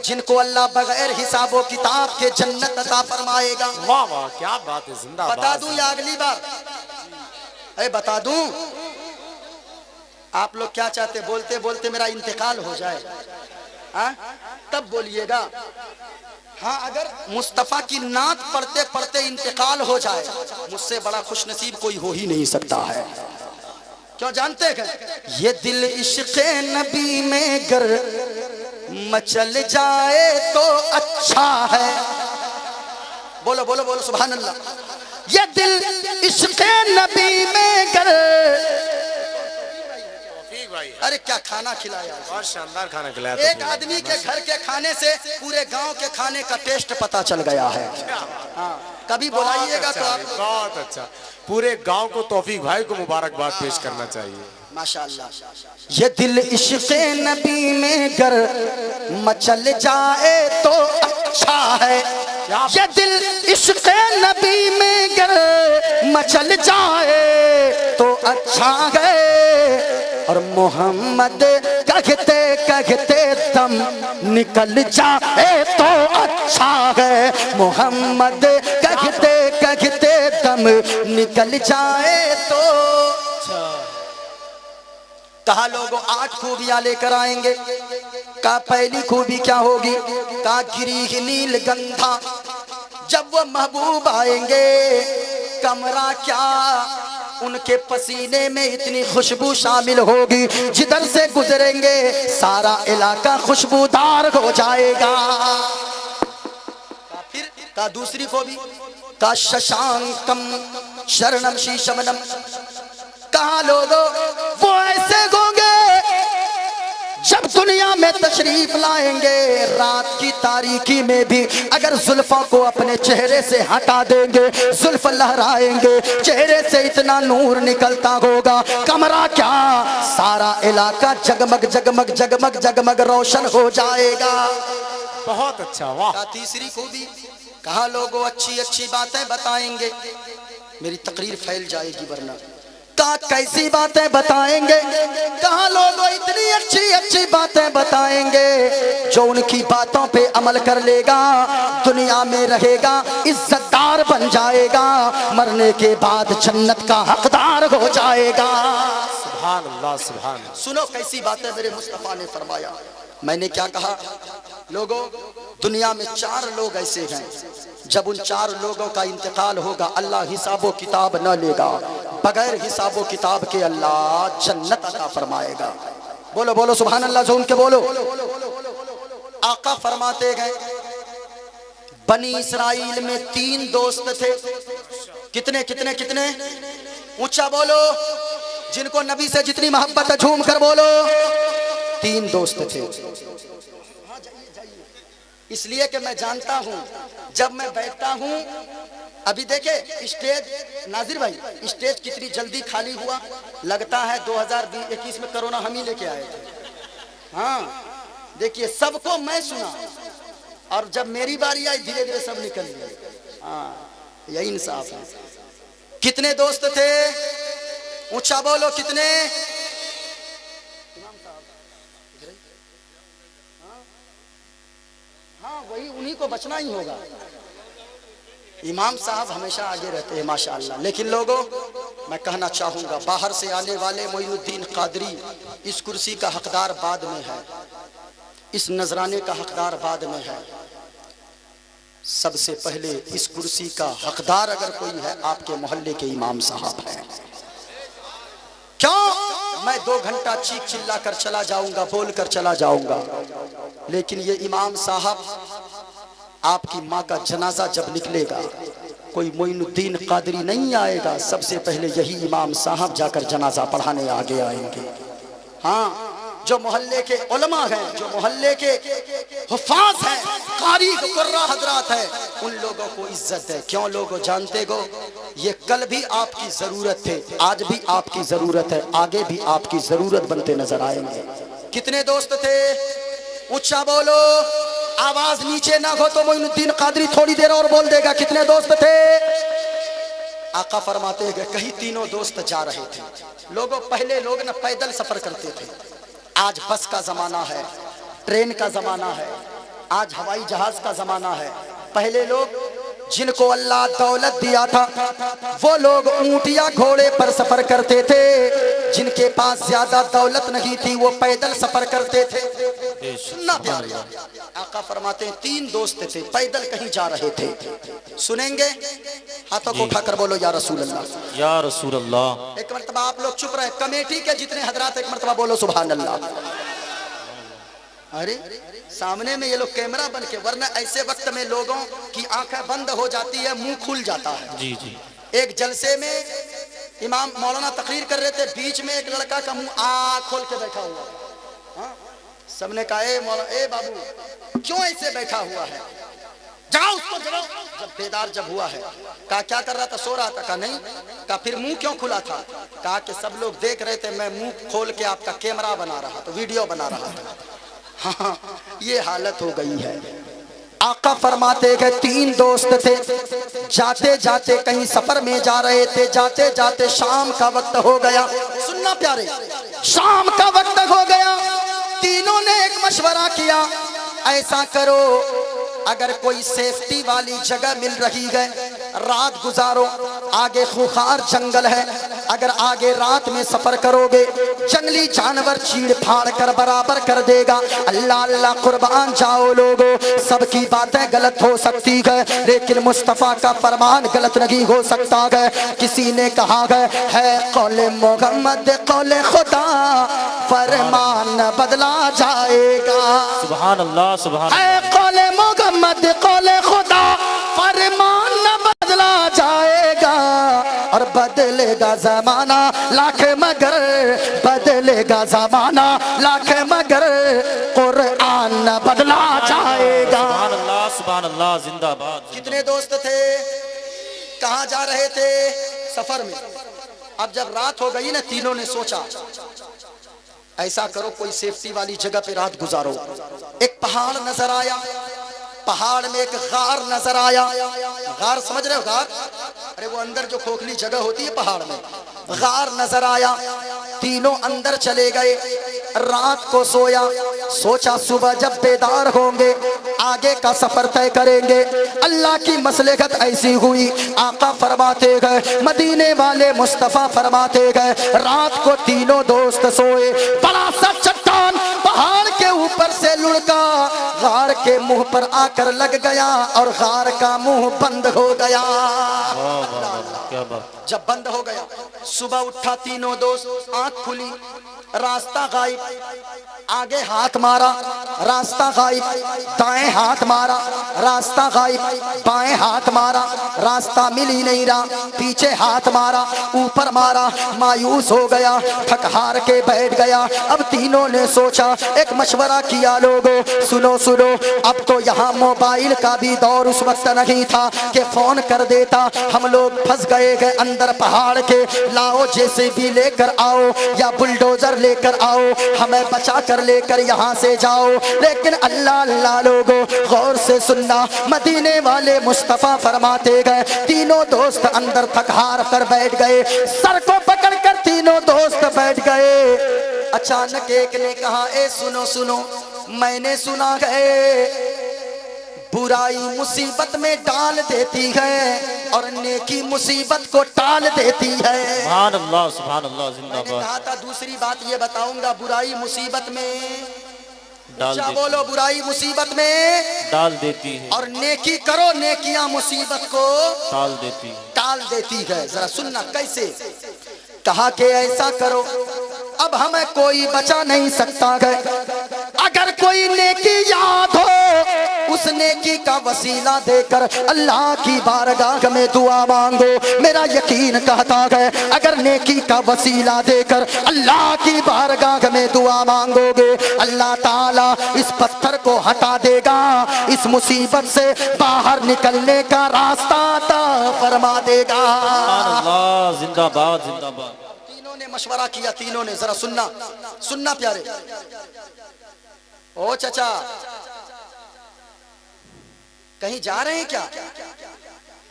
जिनको अल्लाह बगैर हिसाबो किताब के जन्नत अता फरमाएगा। वाह वाह क्या बात है, जिंदाबाद। बता दूं या अगली बार? अरे बता दूं, आप लोग क्या चाहते, बोलते बोलते मेरा इंतकाल हो जाए, हाँ तब बोलिएगा। हाँ, अगर मुस्तफा की नात पढ़ते पढ़ते इंतकाल हो जाए, मुझसे बड़ा खुशनसीब कोई हो ही नहीं सकता है। क्यों जानते हैं? ये दिल इश्क़ नबी में गर मचल जाए तो अच्छा है। बोलो बोलो बोलो सुभान अल्लाह। ये दिल इश्क़ नबी में गर, अरे क्या खाना खिलाया, बहुत शानदार खाना खिलाया। एक आदमी के घर के खाने से पूरे गांव के खाने का टेस्ट पता चल गया है। हाँ, कभी बुलाइएगा तो आप। बहुत अच्छा, पूरे गांव को तौफीक भाई को मुबारकबाद पेश करना चाहिए। माशाअल्लाह। ये दिल इश्क़ नबी में गर मचल जाए तो अच्छा है। ये दिल इश्क़ नबी में गर मचल जाए तो अच्छा है। और मोहम्मद कहते कहते दम निकल जाए तो अच्छा है। मोहम्मद कहते कहते दम निकल जाए तो। कहा लोगों 8 खूबियां लेकर आएंगे। कहा पहली खूबी क्या होगी? कहा गिरी नील गंधा, जब वो महबूब आएंगे कमरा क्या, उनके पसीने में इतनी खुशबू शामिल होगी, जिधर से गुजरेंगे सारा इलाका खुशबूदार हो जाएगा। फिर का दूसरी खूबी का शशांकम शरणम शीशमनम। कहा लोगों वो ऐसे होंगे जब दुनिया में तशरीफ लाएंगे, रात की तारीकी में भी अगर जुल्फों को अपने चेहरे से हटा देंगे, जुल्फ लहराएंगे, चेहरे से इतना नूर निकलता होगा, कमरा क्या सारा इलाका जगमग जगमग जगमग जगमग रोशन हो जाएगा। बहुत अच्छा, वाह। तीसरी खूबी कहा लोगों अच्छी अच्छी बातें बताएंगे, मेरी तकरीर फैल जाएगी वरना। कहा कैसी बातें बताएंगे? कहा लोगों इतनी अच्छी अच्छी बातें बताएंगे जो उनकी बातों पे अमल कर लेगा दुनिया में रहेगा इज्जतदार बन जाएगा, मरने के बाद जन्नत का हकदार हो जाएगा। सुभान अल्लाह, सुभान अल्लाह। सुनो कैसी बातें मेरे मुस्तफा ने फरमाया। मैंने क्या कहा? लोगों दुनिया में 4 लोग ऐसे हैं, जब उन 4 लोगों का इंतकाल होगा अल्लाह हिसाबो किताब न लेगा, बगैर हिसाबो किताब के अल्लाह जन्नत अता फरमाएगा। बोलो बोलो सुभान अल्लाह, जो उनके बोलो। आका फरमाते गए बनी इसराइल में 3 दोस्त थे। कितने कितने कितने? ऊंचा बोलो, जिनको नबी से जितनी मोहब्बत है झूम कर बोलो। 3 दोस्त थे। इसलिए कि मैं जानता हूं जब मैं बैठता हूं, अभी देखे स्टेज नाजिर भाई, स्टेज कितनी जल्दी खाली हुआ, लगता है 2021 में कोरोना हम ही लेके आए थे। हाँ देखिए सबको मैं सुना और जब मेरी बारी आई धीरे धीरे सब निकल गए। हाँ यही इंसाफ है। कितने दोस्त थे? ऊंचा बोलो कितने? हाँ वही, उन्हीं को बचना ही होगा। इमाम साहब हमेशा आगे रहते हैं माशाअल्लाह। लेकिन लोगों मैं कहना चाहूँगा बाहर से आने वाले मोइनुद्दीन कादरी इस कुर्सी का हकदार बाद में है, इस नजराने का हकदार बाद में है। सबसे पहले इस कुर्सी का हकदार अगर कोई है आपके मोहल्ले के इमाम साहब हैं। क्यों? मैं 2 घंटा चीख चिल्ला कर चला जाऊंगा, बोल कर चला जाऊंगा, लेकिन ये इमाम साहब आपकी माँ का जनाजा जब निकलेगा कोई मोइनुद्दीन कादरी नहीं आएगा, सबसे पहले यही इमाम साहब जाकर जनाजा पढ़ाने आगे आएंगे। हाँ जो मोहल्ले के उलमा हैं, जो मोहल्ले के हुफ़ाज़ हैं, कारी कुर्रा हजरात हैं, उन लोगों को इज्जत है। क्यों लोगों जानते हो? ये कल भी आपकी जरूरत थे, आज भी आपकी जरूरत है, आगे भी आपकी जरूरत बनते नजर आएंगे। कितने दोस्त थे? ऊंचा बोलो, आवाज नीचे ना हो तो मोइनुद्दीन कादरी थोड़ी देर और बोल देगा। कितने दोस्त थे? आका फरमाते हैं कहीं 3 दोस्त जा रहे थे। लोगों पहले लोग ना पैदल सफर करते थे, आज बस का जमाना है, ट्रेन का जमाना है, आज हवाई जहाज का जमाना है। पहले लोग जिनको अल्लाह दौलत दिया था वो लोग ऊंट या घोड़े पर सफर करते थे, जिनके पास ज्यादा दौलत नहीं थी वो पैदल सफर करते थे। सुनना प्यारे, आका फरमाते हैं 3 दोस्त थे, पैदल कहीं जा रहे थे। सुनेंगे? हाथों को उठाकर बोलो या रसूल अल्लाह, या रसूल अल्लाह। एक मरतबा आप लोग चुप रहे, कमेटी के जितने हजरात एक मरतबा बोलो सुभान अल्लाह। अरे सामने में ये लोग कैमरा बन के, वरना ऐसे वक्त में लोगों की आंखें बंद हो जाती है, मुंह खुल जाता है। जी जी। एक जलसे में इमाम मौलाना तकरीर कर रहे थे, बीच में एक लड़का का मुंह खोल के बैठा हुआ। हाँ? सबने कहा ए बाबू क्यों ऐसे बैठा हुआ है, जाओ उसको जगाओ। जब बेदार जब हुआ है, कहा क्या कर रहा था, सो रहा था। कहा नहीं। कहा फिर मुंह क्यों खुला था? कहा कि सब लोग देख रहे थे, मैं मुंह खोल के आपका कैमरा बना रहा था, वीडियो बना रहा था। हाँ, ये हालत हो गई है। आका फरमाते गए 3 दोस्त थे, जाते जाते कहीं सफर में जा रहे थे, जाते जाते शाम का वक्त हो गया। सुनना प्यारे, शाम का वक्त हो गया। तीनों ने एक मशवरा किया, ऐसा करो अगर कोई सेफ्टी वाली जगह मिल रही है रात गुजारो, आगे खुखार जंगल है, अगर आगे रात में सफर करोगे जंगली जानवर चीड़ फाड़ कर बराबर कर देगा। अल्लाह अल्लाह कुर्बान जाओ लोगो, सबकी बातें गलत हो सकती है लेकिन मुस्तफ़ा का फरमान गलत नहीं हो सकता है। किसी ने कहा है कौले मोहम्मद कौले खुदा, फरमान बदला जाएगा। सुभान अल्लाह, सुभान है कौले मोहम्मद कौले खुदा, फरमान बदला जाएगा। और बदलेगा जमाना लाख मगर, बदलेगा जमाना लाख मगर, कुरान न बदला जाएगा। सुभान अल्लाह, सुभान अल्लाह, जिंदाबाद। कितने दोस्त थे, कहाँ जा रहे थे? सफर में। अब जब रात हो गई ना, तीनों ने सोचा ऐसा करो कोई सेफ्टी वाली जगह पे रात गुजारो। एक पहाड़ नजर आया, पहाड़ में एक गार नजर आया। गार समझ रहे हो? गार, अरे वो अंदर जो खोखली जगह होती है पहाड़ में, गार नजर आया। तीनों अंदर चले गए, रात को सोया, सोचा सुबह जब बेदार होंगे आगे का सफर तय करेंगे। अल्लाह की मसलहत ऐसी हुई, आका फरमाते गए, मदीने वाले मुस्तफ़ा फरमाते गए, रात को तीनों दोस्त सोए। बड़ा सा चट्टान पहाड़ के ऊपर से लुढ़का गार के मुंह पर आकर लग गया और गार का मुंह बंद हो गया। क्या बात। जब बंद हो गया, सुबह उठा तीनों दोस्त, आंख खुली, रास्ता गायब, आगे हाथ मारा, रास्ता गायब, दाएं हाथ मारा, रास्ता गायब, बाएं हाथ मारा, रास्ता मिल ही नहीं रहा, पीछे हाथ मारा, ऊपर मारा, मायूस हो गया, थक हार के बैठ गया। अब तीनों ने सोचा, एक मशवरा किया, लोगों सुनो सुनो, अब तो यहाँ मोबाइल का भी दौर उस वक्त नहीं था कि फोन कर देता, हम लोग फंस गए अंदर पहाड़ के, लाओ जैसे भी लेकर आओ या बुलडोजर लेकर आओ, हमें बचा कर लेकर यहाँ से जाओ। लेकिन अल्लाह अल्लाह लोगों गौर से सुनना, मदीने वाले मुस्तफ़ा फरमाते गए, तीनों दोस्त अंदर थक हार कर बैठ गए, सर को पकड़ कर तीनों दोस्त बैठ गए। अचानक एक ने कहा, ए सुनो सुनो, मैंने सुना है बुराई मुसीबत में डाल देती है और नेकी मुसीबत को टाल देती है। सुभान अल्लाह, सुभान अल्लाह, जिंदाबाद। मैंने कहा था दूसरी बात ये बताऊंगा, बुराई मुसीबत में डाल देती, बोलो, बुराई मुसीबत में डाल देती है और नेकी करो, नेकियां मुसीबत को टाल देती है। टाल देती है। जरा सुनना कैसे। कहा कि ऐसा करो, अब हमें कोई बचा नहीं सकता है, अगर कोई नेकी याद हो उस नेकी का वसीला देकर अल्लाह की बारगाह में दुआ मांगो। मेरा यकीन कहता है अगर नेकी का वसीला देकर अल्लाह की बारगाह में दुआ मांगोगे, अल्लाह ताला इस पत्थर को हटा देगा, इस मुसीबत से बाहर निकलने का रास्ता अता फरमा देगा। सुभान अल्लाह, जिंदाबाद, जिंदाबाद। तीनों ने मशवरा किया, तीनों ने, जरा सुनना सुनना प्यारे। ओ चाचा, कहीं जा रहे हैं क्या?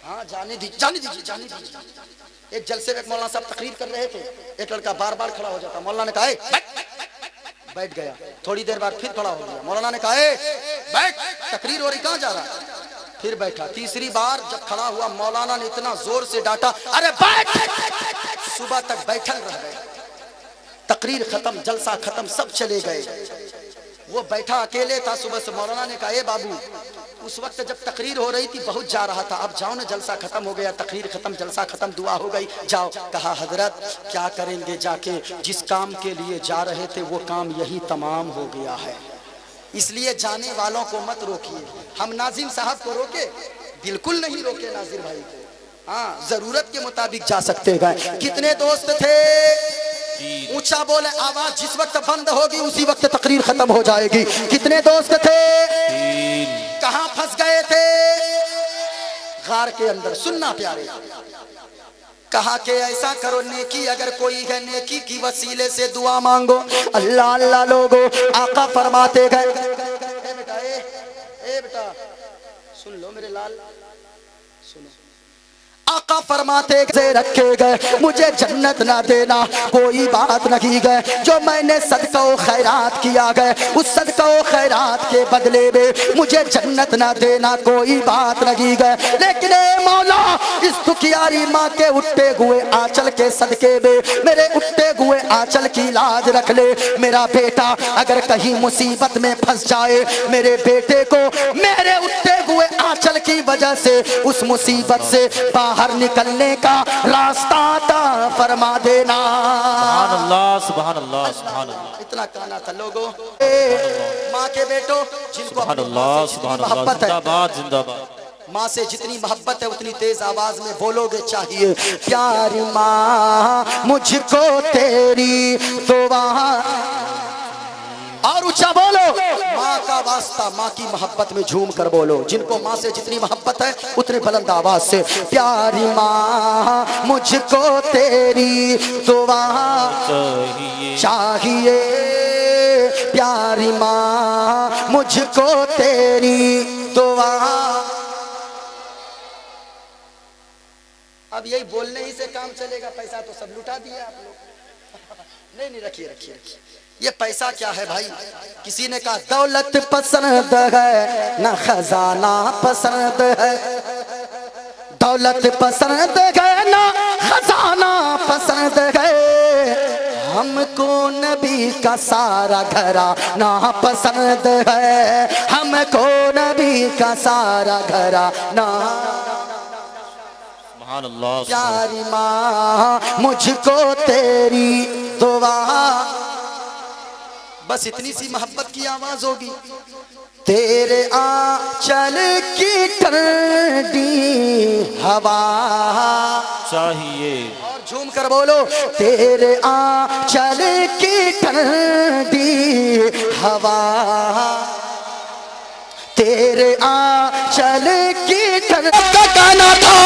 हाँ जाने दीजिए, जाने दीजिए, जाने दीजिए। एक जलसे में मौलाना साहब तकरीर कर रहे थे, एक लड़का बार बार खड़ा हो जाता, मौलाना ने कहा बैठ गया, थोड़ी देर बाद फिर खड़ा हो गया, मौलाना ने कहा बैठ, तकरीर हो रही, कहाँ जा रहा है? फिर बैठा। तीसरी बार जब खड़ा हुआ मौलाना ने इतना जोर से डांटा, अरे बैठ। सुबह तक बैठल रह गए। तकरीर खत्म, जलसा खत्म, सब चले गए। वो बैठा अकेले था। सुबह से मौलाना ने कहा, ए बाबू, उस वक्त जब तकरीर हो रही थी बहुत जा रहा था, अब जाओ ना, जलसा खत्म हो गया, तकरीर खत्म, जलसा खत्म, दुआ हो गई, जाओ। कहा, हजरत क्या करेंगे जाके, जिस काम के लिए जा रहे थे वो काम यही तमाम हो गया है, इसलिए जाने वालों को मत रोकिए। हम नाजिम साहब को रोके? बिल्कुल नहीं रोके नाजिर भाई को। हाँ, जरूरत के मुताबिक जा सकते हैं। कितने दोस्त थे? ऊंचा बोले, आवाज जिस वक्त बंद होगी उसी वक्त तकरीर खत्म हो जाएगी। कितने दोस्त थे? कहां फंस गए थे? गार के अंदर। सुनना प्यारे, कहा कि ऐसा करो, नेकी अगर कोई है, नेकी की वसीले से दुआ मांगो। अल्लाह अल्लाह लोगो, आका फरमाते गए, ए बेटा, ए बेटा, सुन लो मेरे लाल, सुनो। आका फरमाते से रखे गए, मुझे जन्नत ना देना कोई बात नहीं गए, जो मैंने सदका व खैरात किया गए उस सदका व खैरात के बदले में मुझे जन्नत ना देना कोई बात नहीं गए, लेकिन मौला इस दुखियारी माँ के उठते हुए आंचल के सदके में मेरे उठते हुए आंचल की लाज रख ले। मेरा बेटा अगर कहीं मुसीबत में फंस जाए, मेरे बेटे को मेरे उठते हुए आंचल की वजह से उस मुसीबत से बाहर निकलने का रास्ता अता फरमा देना। सुभान अल्लाह, सुभान अल्लाह, सुभान अल्लाह। इतना कहना था लोगों, माँ के बेटो जिनको सुभान अल्लाह, सुभान अल्लाह, जिंदाबाद, जिंदाबाद। माँ से जितनी मोहब्बत है उतनी तेज आवाज में बोलोगे चाहिए। प्यारी माँ मुझको तेरी दुआ, और ऊंचा बोलो, माँ का वास्ता, माँ की मोहब्बत में झूम कर बोलो। जिनको माँ से जितनी मोहब्बत है उतने बुलंद आवाज से, प्यारी माँ मुझको तेरी दुआ चाहिए, प्यारी माँ मुझको तेरी दुआ। अब यही बोलने ही से काम चलेगा? पैसा तो सब लुटा दिया आप लोग। नहीं, रखिए रखिए रखिए। ये पैसा क्या है भाई? किसी ने कहा दौलत पसंद है ना खजाना पसंद है, दौलत पसंद है ना खजाना पसंद है, हमको नबी का सारा घराना पसंद है, हमको नबी का सारा घराना। प्यारी माँ मुझको तेरी दुआ। बस इतनी सी मोहब्बत की आवाज होगी। तेरे आंचल की ठंडी हवा चाहिए, और झूम कर बोलो, तेरे आंचल की ठंडी हवा, तेरे आंचल की ठंडी। कहना था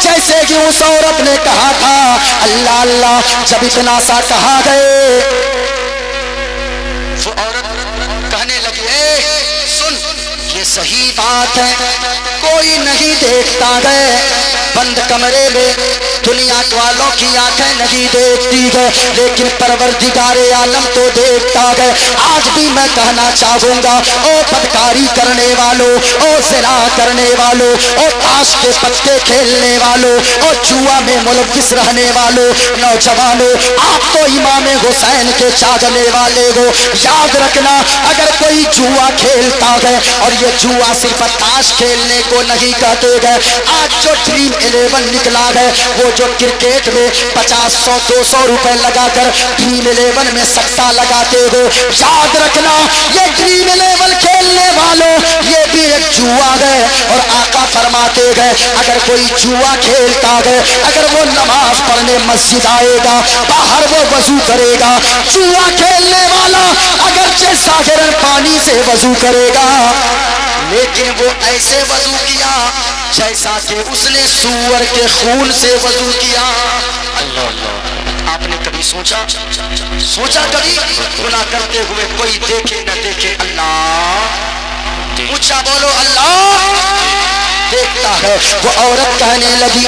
जैसे कि उस औरत ने कहा था, अल्लाह अल्लाह जब इतना सा कहा गए, वो औरत कहने लगी, सुन ये सही बात है, कोई नहीं देखता गए, बंद कमरे में दुनिया वालों की आंखें नहीं देखती गए, लेकिन परवरदिगारे आलम तो देखता गए। आज भी मैं कहना चाहूंगा, ओ बदकारी करने वालों, ओ ज़िना करने वालों, ओ ताश के पत्ते खेलने वालों, ओ जुआ में मुलविस रहने वालों, नौजवानों, आप तो इमाम हुसैन के चाहने वाले हो। याद रखना, अगर कोई जुआ खेलता है, और ये जुआ सिर्फ ताश खेलने को नहीं कहते गए, आज जो ड्रीम 11 निकला है, वो जो क्रिकेट में 50, 100, 200 रुपए लगाकर ड्रीम 11 में सट्टा लगाते हो, याद रखना ये ड्रीम 11 खेलने वालों, ये भी एक जुआ है। और आका फरमाते गए, अगर कोई जुआ खेलता है, अगर वो नमाज पढ़ने मस्जिद आएगा, बाहर वो वजू करेगा, जुआ खेलने वाला अगर जैसा गिरन पानी से वजू करेगा, लेकिन वो ऐसे वजू किया जैसा कि उसने सूअर के खून से वजू किया। आपने कभी सोचा कभी गुनाह करते हुए कोई देखे न देखे? अल्लाह, ऊंचा बोलो, अल्लाह देखता है। वो औरत कहने लगी,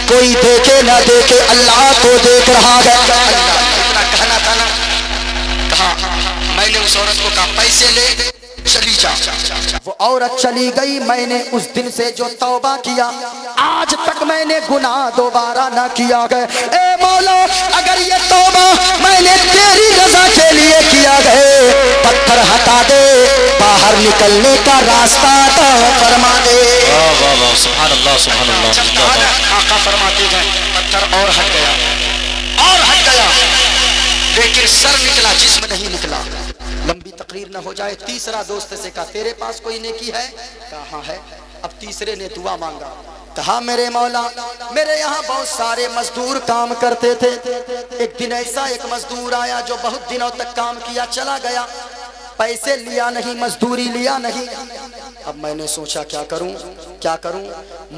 कोई देखे न देखे अल्लाह तो देख रहा है। इतना कहना था ना, कहा मैंने उस औरत को कहा पैसे ले, चली जा। वो औरत चली गई। मैंने उस दिन से जो तौबा किया, आज तक मैंने गुनाह दोबारा ना किया गया। ए मौला, अगर ये तौबा मैंने तेरी रजा के लिए किया गए, पत्थर हटा दे, बाहर निकलने का रास्ता तो फरमा दे। वाह वाह वाह, सुभान अल्लाह सुभान अल्लाह। आका फरमाते हैं पत्थर और हट गया, और हट गया, लेकिन सर निकला, जिस्म नहीं निकला। लंबी तकरीर न हो जाए, तीसरा दोस्त से कहा तेरे पास कोई नेकी है? कहा है। अब तीसरे ने दुआ मांगा, कहा मेरे मौला, मेरे यहाँ बहुत सारे मजदूर काम करते थे। एक दिन ऐसा एक मजदूर आया जो बहुत दिनों तक काम किया, चला गया, पैसे लिया नहीं, मजदूरी लिया नहीं। अब मैंने सोचा क्या करूं, क्या करूं।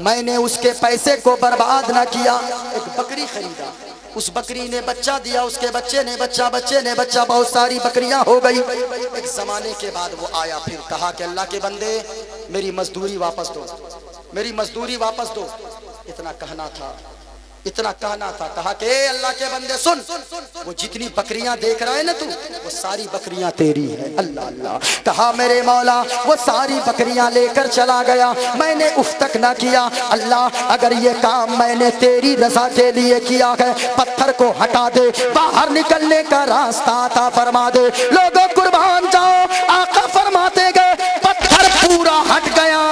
मैंने उसके पैसे को बर्बाद ना किया, एक बकरी खरीदा, उस बकरी ने बच्चा दिया, उसके बच्चे ने बच्चा, बच्चे ने बच्चा, बहुत सारी बकरियां हो गई। एक जमाने के बाद वो आया, फिर कहा कि अल्लाह के बंदे मेरी मजदूरी वापस दो, मेरी मजदूरी वापस दो। इतना कहना था, इतना कहना था। कहा कि अल्लाह के बंदे सुन, वो जितनी बकरियां देख रहा है ना तू, वो सारी बकरियां तेरी है। अल्लाह अल्लाह। कहा मेरे मौला, वो सारी बकरियां लेकर चला गया, मैंने उफ तक ना किया। अल्लाह, अगर ये काम मैंने तेरी रजा के लिए किया है, पत्थर को हटा दे, बाहर निकलने का रास्ता अता फरमा दे। लोगों कुर्बान जाओ, आका फरमाते गए, पत्थर पूरा हट गया।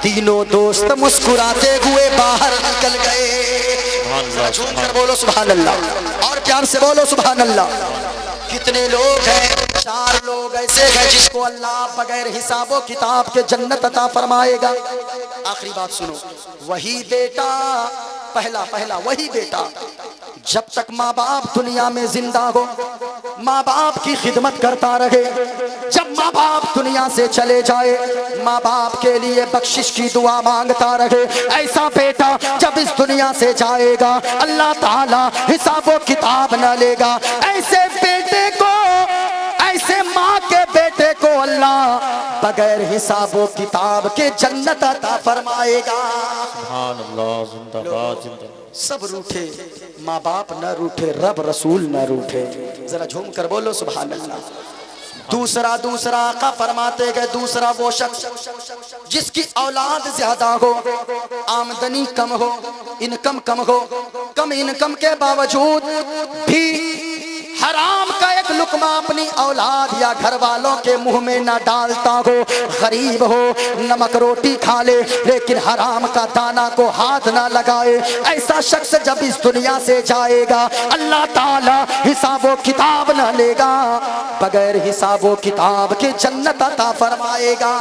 तीनों दोस्त मुस्कुराते हुए बाहर निकल गए। झूम कर बोलो सुभान अल्लाह, और प्यार से बोलो सुभान अल्लाह। कितने लोग हैं? 4 लोग ऐसे हैं जिसको अल्लाह बगैर हिसाबो किताब के जन्नत अता फरमाएगा। आखिरी बात सुनो, वही बेटा, पहला वही बेटा जब तक माँ बाप दुनिया में जिंदा हो, माँ बाप की खिदमत करता रहे। जब माँ बाप दुनिया से चले जाए, माँ बाप के लिए बख्शिश की दुआ मांगता रहे। ऐसा बेटा जब इस दुनिया से जाएगा, अल्लाह ताला हिसाबो किताब न लेगा। ऐसे बेटे को, ऐसे माँ के बेटे को अल्लाह बगैर हिसाबो किताब के जन्नत अता फरमाएगा। सुभान अल्लाह, जिंदाबाद जिंदाबाद। सब रूठे, माँ बाप न रूठे, रब रसूल न रूठे। जरा झूम कर बोलो सुभान अल्लाह। दूसरा आका फरमाते गए, दूसरा वो शख्स जिसकी औलाद ज्यादा हो, आमदनी कम हो, इनकम कम हो, कम इनकम के बावजूद भी हराम का एक लुकमा अपनी औलाद या घर वालों के मुंह में ना डालता हो। गरीब हो, नमक रोटी खा ले, लेकिन हराम का दाना को हाथ ना लगाए। ऐसा शख्स जब इस दुनिया से जाएगा, अल्लाह ताला हिसाबो किताब ना लेगा, बगैर हिसाबो किताब के जन्नत अता फरमाएगा।